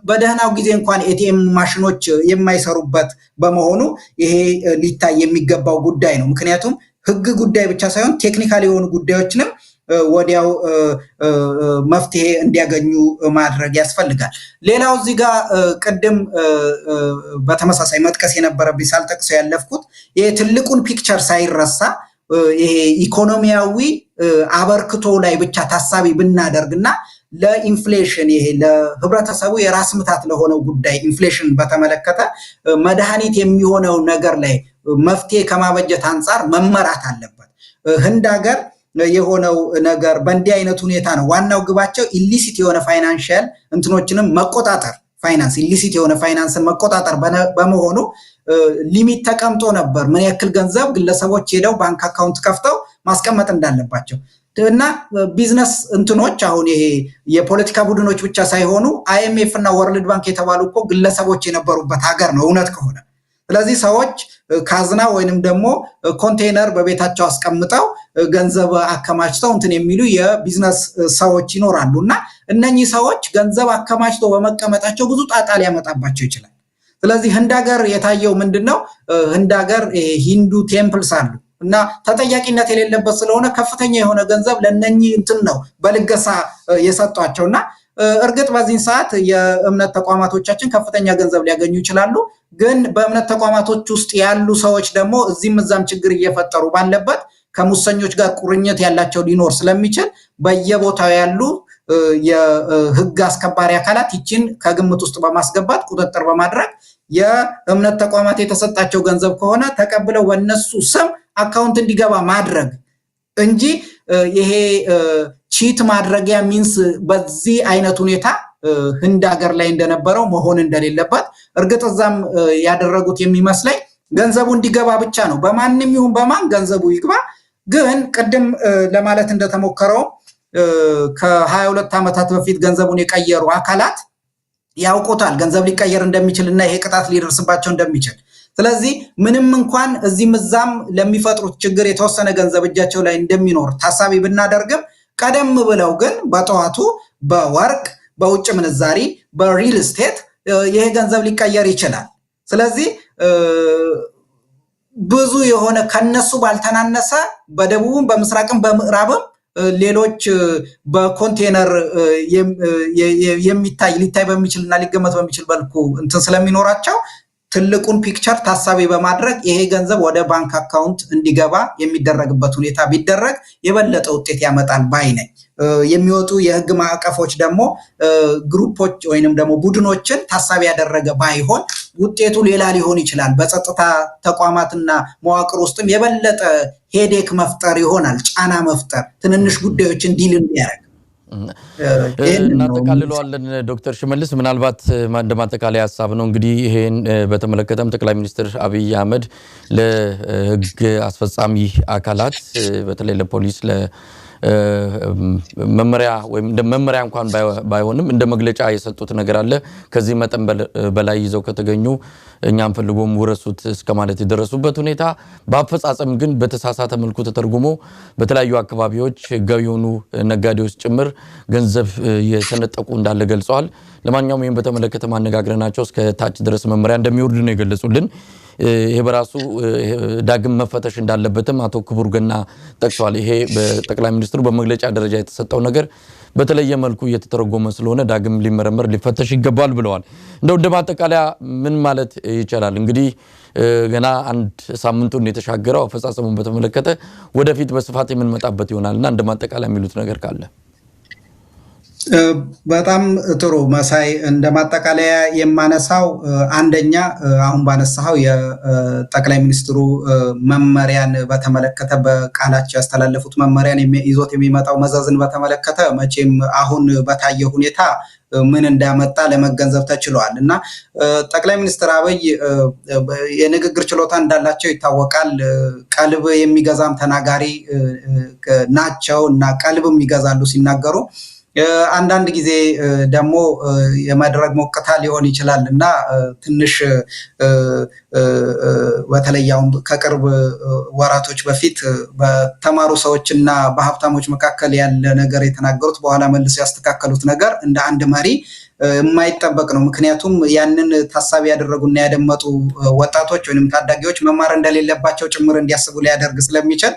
በደህናው ጊዜ እንኳን ኤቲኤም ማሽኖች የማይሰሩበት በመሆኑ ይሄ ሊታይ የሚገባው ጉዳይ ነው። ምክንያቱም ህግ ጉዳይ ብቻ ሳይሆን ቴክኒካል የሆኑ ጉዳዮችንም ወዲያው መፍትሄ እንዲያገኙ ማድረግ ያስፈልጋል። ሌላው እዚህ ጋር ቅድም በተመሳሳይ መጥቀስ የነበረብኝ ሳልጠቅሰው ያለፍኩት ይሄ ትልቁን ፒክቸር ሳይረሳ ይሄ ኢኮኖሚያዊ አበርክቶ ላይ ብቻ ታሳቢ ብናደርግና ለኢንፍሌሽን ይሄ ለህብረተሰቡ የራስ ምታት ለሆነው ጉዳይ ኢንፍሌሽን በተመለከተ መድኃኒት የሚሆነው ነገር ላይ መፍትሄ ከማበጀት አንጻር መመራት አለበት። ህንድ ሀገር የሆነው ነገር በእንዲህ አይነት ሁኔታ ነው። ዋናው ግባቸው ኢሊሲት የሆነ ፋይናንሻል እንትኖችንም መቆጣጠር፣ ፋይናንስ ኢሊሲት የሆነ ፋይናንስን መቆጣጠር በመሆኑ ሊሚት ተቀምጦ ነበር ምን ያክል ገንዘብ ግለሰቦች ሄደው ባንክ አካውንት ከፍተው ማስቀመጥ እንዳለባቸው እና ቢዝነስ እንትኖች አሁን ይሄ የፖለቲካ ቡድኖች ብቻ ሳይሆኑ አይኤምኤፍ እና ወርልድ ባንክ የተባሉ እኮ ግለሰቦች የነበሩበት ሀገር ነው እውነት ከሆነ። ስለዚህ ሰዎች ካዝና ወይንም ደግሞ ኮንቴነር በቤታቸው አስቀምጠው ገንዘብ አከማችተው እንትን የሚሉ የቢዝነስ ሰዎች ይኖራሉና እነኚህ ሰዎች ገንዘብ አከማችተው በመቀመጣቸው ብዙ ጣጣ ሊያመጣባቸው ይችላል። ስለዚህ ህንድ ሀገር የታየው ምንድነው? ህንድ ሀገር ሂንዱ ቴምፕልስ አሉ እና ተጠያቂነት የሌለበት ስለሆነ ከፍተኛ የሆነ ገንዘብ ለነኚህ እንትን ነው በልገሳ የሰጧቸውና እርግጥ በዚህ ሰዓት የእምነት ተቋማቶቻችን ከፍተኛ ገንዘብ ሊያገኙ ይችላሉ። ግን በእምነት ተቋማቶች ውስጥ ያሉ ሰዎች ደግሞ እዚህም እዛም ችግር እየፈጠሩ ባለበት ከሙሰኞች ጋር ቁርኝት ያላቸው ሊኖር ስለሚችል በየቦታው ያሉ የህግ አስከባሪ አካላት ይችን ከግምት ውስጥ በማስገባት ቁጥጥር በማድረግ የእምነት ተቋማት የተሰጣቸው ገንዘብ ከሆነ ተቀብለው በእነሱ ስም አካውንት እንዲገባ ማድረግ እንጂ ይሄ ቺት ማድረጊያ ሚንስ በዚህ አይነት ሁኔታ ህንድ ሀገር ላይ እንደነበረው መሆን እንደሌለበት እርግጥ እዛም ያደረጉት የሚመስለኝ ገንዘቡ እንዲገባ ብቻ ነው። በማንም ይሁን በማን ገንዘቡ ይግባ። ግን ቅድም ለማለት እንደተሞከረው ከ22 ዓመታት በፊት ገንዘቡን የቀየሩ አካላት ያውቁታል ገንዘብ ሊቀየር እንደሚችልና ይሄ ቅጣት ሊደርስባቸው እንደሚችል። ስለዚህ ምንም እንኳን እዚህም እዛም ለሚፈጥሩት ችግር የተወሰነ ገንዘብ እጃቸው ላይ እንደሚኖር ታሳቢ ብናደርግም ቀደም ብለው ግን በጠዋቱ በወርቅ፣ በውጭ ምንዛሪ፣ በሪል ስቴት ይሄ ገንዘብ ሊቀየር ይችላል። ስለዚህ ብዙ የሆነ ከነሱ ባልተናነሰ በደቡብም በምስራቅም በምዕራብም ሌሎች በኮንቴነር ሊታይ በሚችልና ሊገመት በሚችል መልኩ እንትን ስለሚኖራቸው ትልቁን ፒክቸር ታሳቢ በማድረግ ይሄ ገንዘብ ወደ ባንክ አካውንት እንዲገባ የሚደረግበት ሁኔታ ቢደረግ የበለጠ ውጤት ያመጣል ባይ ነኝ። የሚወጡ የህግ ማዕቀፎች ደግሞ ግሩፖች ወይንም ደግሞ ቡድኖችን ታሳቢ ያደረገ ባይሆን ውጤቱ ሌላ ሊሆን ይችላል። በጸጥታ ተቋማትና መዋቅር ውስጥም የበለጠ ሄዴክ መፍጠር ይሆናል፣ ጫና መፍጠር፣ ትንንሽ ጉዳዮችን ዲል እንዲያደርግ እናጠቃልለዋለን። ዶክተር ሽመልስ ምናልባት እንደ ማጠቃለያ ሀሳብ ነው እንግዲህ ይሄን በተመለከተም ጠቅላይ ሚኒስትር አብይ አህመድ ለህግ አስፈጻሚ አካላት በተለይ ለፖሊስ መመሪያ ወይም እንደ መመሪያ እንኳን ባይሆንም እንደ መግለጫ የሰጡት ነገር አለ። ከዚህ መጠን በላይ ይዘው ከተገኙ እኛም ፈልጎም ወረሱት እስከማለት የደረሱበት ሁኔታ በአፈጻጸም ግን በተሳሳተ መልኩ ተተርጉሞ በተለያዩ አካባቢዎች ህጋዊ የሆኑ ነጋዴዎች ጭምር ገንዘብ የሰነጠቁ እንዳለ ገልጸዋል። ለማንኛውም ይሄን በተመለከተ ማነጋግረናቸው እስከ ታች ድረስ መመሪያ እንደሚወርድ ነው የገለጹልን። ይሄ በራሱ ዳግም መፈተሽ እንዳለበትም አቶ ክቡር ገና ጠቅሰዋል። ይሄ በጠቅላይ ሚኒስትሩ በመግለጫ ደረጃ የተሰጠው ነገር በተለየ መልኩ እየተተረጎመ ስለሆነ ዳግም ሊመረመር ሊፈተሽ ይገባል ብለዋል። እንደ ማጠቃለያ ምን ማለት ይቻላል? እንግዲህ ገና አንድ ሳምንቱን የተሻገረው አፈጻጸሙን በተመለከተ ወደፊት በስፋት የምንመጣበት ይሆናልና እንደ ማጠቃለያ የሚሉት ነገር ካለ? በጣም ጥሩ መሳይ። እንደ ማጠቃለያ የማነሳው አንደኛ አሁን ባነሳው የጠቅላይ ሚኒስትሩ መመሪያን በተመለከተ በቃላቸው ያስተላለፉት መመሪያን ይዞት የሚመጣው መዘዝን በተመለከተ መቼም አሁን በታየ ሁኔታ ምን እንዳመጣ ለመገንዘብ ተችሏል እና ጠቅላይ ሚኒስትር አብይ የንግግር ችሎታ እንዳላቸው ይታወቃል። ቀልብ የሚገዛም ተናጋሪ ናቸው እና ቀልብም ይገዛሉ ሲናገሩ። አንዳንድ ጊዜ ደግሞ የመድረክ ሞቅታ ሊሆን ይችላል እና ትንሽ በተለያው ከቅርብ ወራቶች በፊት በተማሩ ሰዎችና በሀብታሞች መካከል ያለ ነገር የተናገሩት በኋላ መልሰው ያስተካከሉት ነገር እንደ አንድ መሪ የማይጠበቅ ነው። ምክንያቱም ያንን ታሳቢ ያደረጉና ያደመጡ ወጣቶች ወይንም ታዳጊዎች መማር እንደሌለባቸው ጭምር እንዲያስቡ ሊያደርግ ስለሚችል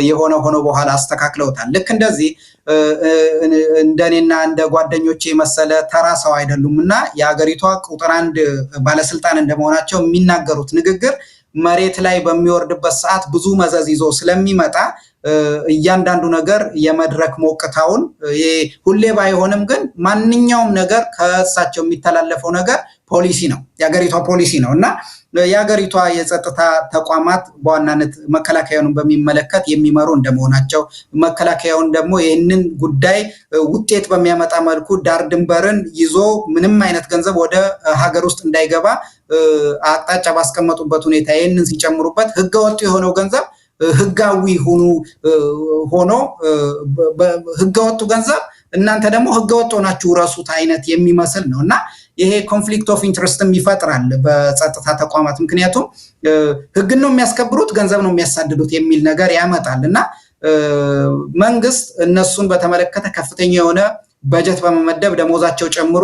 የሆነ ሆኖ በኋላ አስተካክለውታል። ልክ እንደዚህ እንደኔና እንደ ጓደኞቼ መሰለ ተራ ሰው አይደሉም እና የሀገሪቷ ቁጥር 1 ባለስልጣን እንደመሆናቸው የሚናገሩት ንግግር መሬት ላይ በሚወርድበት ሰዓት ብዙ መዘዝ ይዞ ስለሚመጣ እያንዳንዱ ነገር የመድረክ ሞቅታውን ሁሌ ባይሆንም ግን ማንኛውም ነገር ከእሳቸው የሚተላለፈው ነገር ፖሊሲ ነው፣ የሀገሪቷ ፖሊሲ ነው እና የሀገሪቷ የጸጥታ ተቋማት በዋናነት መከላከያውን በሚመለከት የሚመሩ እንደመሆናቸው መከላከያውን ደግሞ ይህንን ጉዳይ ውጤት በሚያመጣ መልኩ ዳር ድንበርን ይዞ ምንም አይነት ገንዘብ ወደ ሀገር ውስጥ እንዳይገባ አቅጣጫ ባስቀመጡበት ሁኔታ ይህንን ሲጨምሩበት ህገወጥ የሆነው ገንዘብ ህጋዊ ሆኖ ህገወጡ ገንዘብ እናንተ ደግሞ ህገወጥ ሆናችሁ ረሱት አይነት የሚመስል ነው እና ይሄ ኮንፍሊክት ኦፍ ኢንትረስትም ይፈጥራል በጸጥታ ተቋማት። ምክንያቱም ህግን ነው የሚያስከብሩት ገንዘብ ነው የሚያሳድዱት የሚል ነገር ያመጣልና መንግስት እነሱን በተመለከተ ከፍተኛ የሆነ በጀት በመመደብ ደሞዛቸው ጨምሮ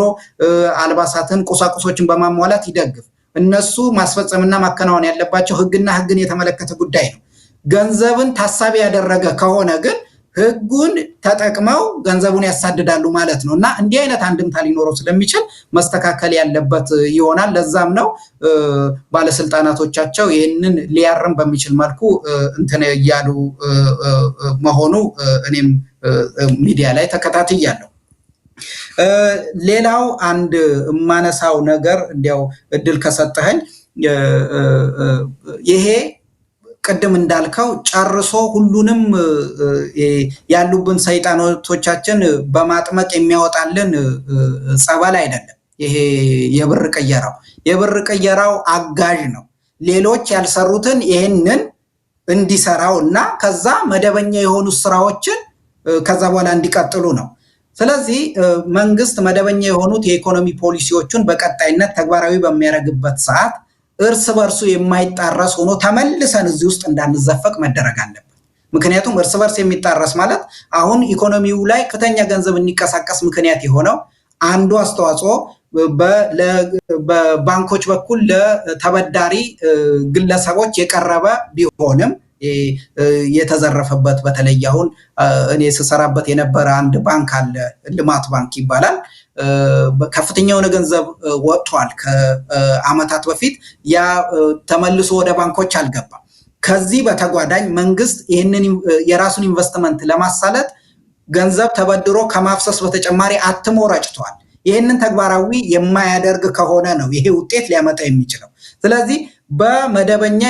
አልባሳትን ቁሳቁሶችን በማሟላት ይደግፍ። እነሱ ማስፈጸምና ማከናወን ያለባቸው ህግና ህግን የተመለከተ ጉዳይ ነው። ገንዘብን ታሳቢ ያደረገ ከሆነ ግን ህጉን ተጠቅመው ገንዘቡን ያሳድዳሉ ማለት ነው እና እንዲህ አይነት አንድምታ ሊኖረው ስለሚችል መስተካከል ያለበት ይሆናል። ለዛም ነው ባለስልጣናቶቻቸው ይህንን ሊያርም በሚችል መልኩ እንትን እያሉ መሆኑ እኔም ሚዲያ ላይ ተከታትያለሁ። ሌላው አንድ ማነሳው ነገር እንዲያው እድል ከሰጠኸኝ ይሄ ቅድም እንዳልከው ጨርሶ ሁሉንም ያሉብን ሰይጣኖቶቻችን በማጥመቅ የሚያወጣልን ጸበል አይደለም። ይሄ የብር ቅየራው አጋዥ ነው። ሌሎች ያልሰሩትን ይሄንን እንዲሰራው እና ከዛ መደበኛ የሆኑ ስራዎችን ከዛ በኋላ እንዲቀጥሉ ነው። ስለዚህ መንግስት መደበኛ የሆኑት የኢኮኖሚ ፖሊሲዎቹን በቀጣይነት ተግባራዊ በሚያደርግበት ሰዓት እርስ በርሱ የማይጣረስ ሆኖ ተመልሰን እዚህ ውስጥ እንዳንዘፈቅ መደረግ አለበት። ምክንያቱም እርስ በርስ የሚጣረስ ማለት አሁን ኢኮኖሚው ላይ ከፍተኛ ገንዘብ እንዲንቀሳቀስ ምክንያት የሆነው አንዱ አስተዋጽኦ በባንኮች በኩል ለተበዳሪ ግለሰቦች የቀረበ ቢሆንም የተዘረፈበት በተለይ አሁን እኔ ስሰራበት የነበረ አንድ ባንክ አለ፣ ልማት ባንክ ይባላል። ከፍተኛ የሆነ ገንዘብ ወጥቷል ከአመታት በፊት። ያ ተመልሶ ወደ ባንኮች አልገባም። ከዚህ በተጓዳኝ መንግስት ይህንን የራሱን ኢንቨስትመንት ለማሳለጥ ገንዘብ ተበድሮ ከማፍሰስ በተጨማሪ አትሞ ረጭቷል። ይህንን ተግባራዊ የማያደርግ ከሆነ ነው ይሄ ውጤት ሊያመጣ የሚችለው። ስለዚህ በመደበኛ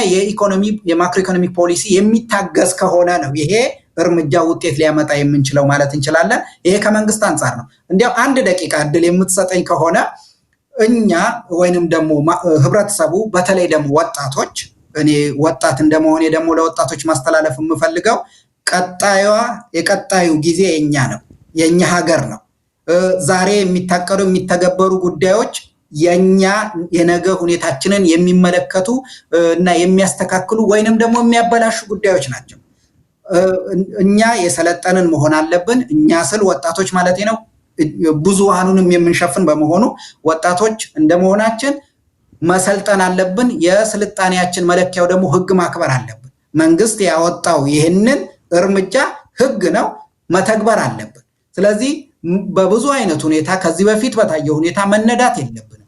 የማክሮ ኢኮኖሚክ ፖሊሲ የሚታገዝ ከሆነ ነው ይሄ እርምጃ ውጤት ሊያመጣ የምንችለው ማለት እንችላለን። ይሄ ከመንግስት አንጻር ነው። እንዲያው 1 ደቂቃ እድል የምትሰጠኝ ከሆነ እኛ ወይንም ደግሞ ህብረተሰቡ በተለይ ደግሞ ወጣቶች፣ እኔ ወጣት እንደመሆኔ ደግሞ ለወጣቶች ማስተላለፍ የምፈልገው የቀጣዩ ጊዜ የኛ ነው፣ የኛ ሀገር ነው። ዛሬ የሚታቀዱ የሚተገበሩ ጉዳዮች የኛ የነገ ሁኔታችንን የሚመለከቱ እና የሚያስተካክሉ ወይንም ደግሞ የሚያበላሹ ጉዳዮች ናቸው። እኛ የሰለጠንን መሆን አለብን። እኛ ስል ወጣቶች ማለት ነው። ብዙሃኑንም የምንሸፍን በመሆኑ ወጣቶች እንደመሆናችን መሰልጠን አለብን። የስልጣኔያችን መለኪያው ደግሞ ህግ ማክበር አለብን። መንግስት ያወጣው ይህንን እርምጃ ህግ ነው፣ መተግበር አለብን። ስለዚህ በብዙ አይነት ሁኔታ ከዚህ በፊት በታየው ሁኔታ መነዳት የለብንም።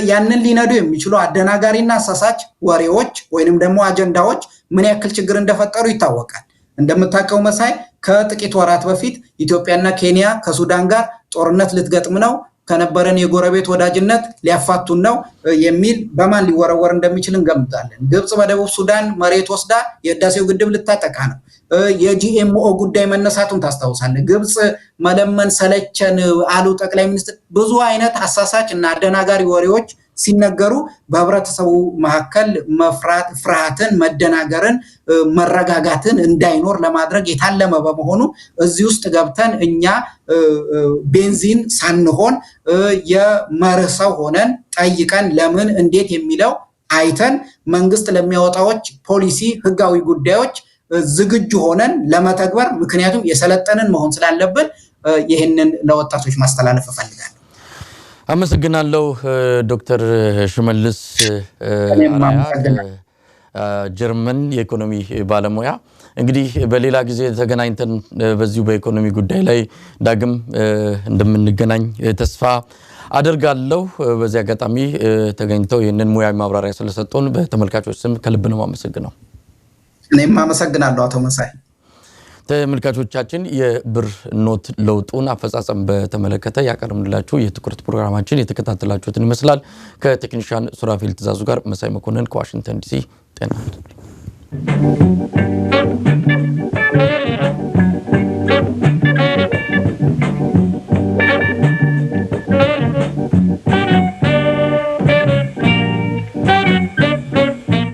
ያንን ሊነዱ የሚችሉ አደናጋሪና አሳሳች ወሬዎች ወይንም ደግሞ አጀንዳዎች ምን ያክል ችግር እንደፈጠሩ ይታወቃል። እንደምታውቀው መሳይ ከጥቂት ወራት በፊት ኢትዮጵያና ኬንያ ከሱዳን ጋር ጦርነት ልትገጥም ነው፣ ከነበረን የጎረቤት ወዳጅነት ሊያፋቱን ነው የሚል በማን ሊወረወር እንደሚችል እንገምታለን። ግብጽ በደቡብ ሱዳን መሬት ወስዳ የህዳሴው ግድብ ልታጠቃ ነው። የጂኤምኦ ጉዳይ መነሳቱን ታስታውሳለህ። ግብጽ መለመን ሰለቸን አሉ ጠቅላይ ሚኒስትር። ብዙ አይነት አሳሳች እና አደናጋሪ ወሬዎች ሲነገሩ በህብረተሰቡ መካከል ፍርሃትን፣ መደናገርን፣ መረጋጋትን እንዳይኖር ለማድረግ የታለመ በመሆኑ እዚህ ውስጥ ገብተን እኛ ቤንዚን ሳንሆን የመርህ ሰው ሆነን ጠይቀን ለምን እንዴት የሚለው አይተን መንግስት ለሚያወጣዎች ፖሊሲ ህጋዊ ጉዳዮች ዝግጁ ሆነን ለመተግበር ምክንያቱም የሰለጠንን መሆን ስላለብን ይህንን ለወጣቶች ማስተላለፍ እፈልጋለሁ። አመሰግናለሁ ዶክተር ሽመልስ አራያ ጀርመን የኢኮኖሚ ባለሙያ። እንግዲህ በሌላ ጊዜ ተገናኝተን በዚሁ በኢኮኖሚ ጉዳይ ላይ ዳግም እንደምንገናኝ ተስፋ አደርጋለሁ። በዚህ አጋጣሚ ተገኝተው ይህንን ሙያዊ ማብራሪያ ስለሰጡን በተመልካቾች ስም ከልብ ነው የማመሰግነው። እኔም አመሰግናለሁ አቶ መሳይ። ተመልካቾቻችን የብር ኖት ለውጡን አፈጻጸም በተመለከተ ያቀርብንላችሁ የትኩረት ፕሮግራማችን የተከታተላችሁትን ይመስላል። ከቴክኒሻን ሱራፊል ትእዛዙ ጋር መሳይ መኮንን ከዋሽንግተን ዲሲ ጤና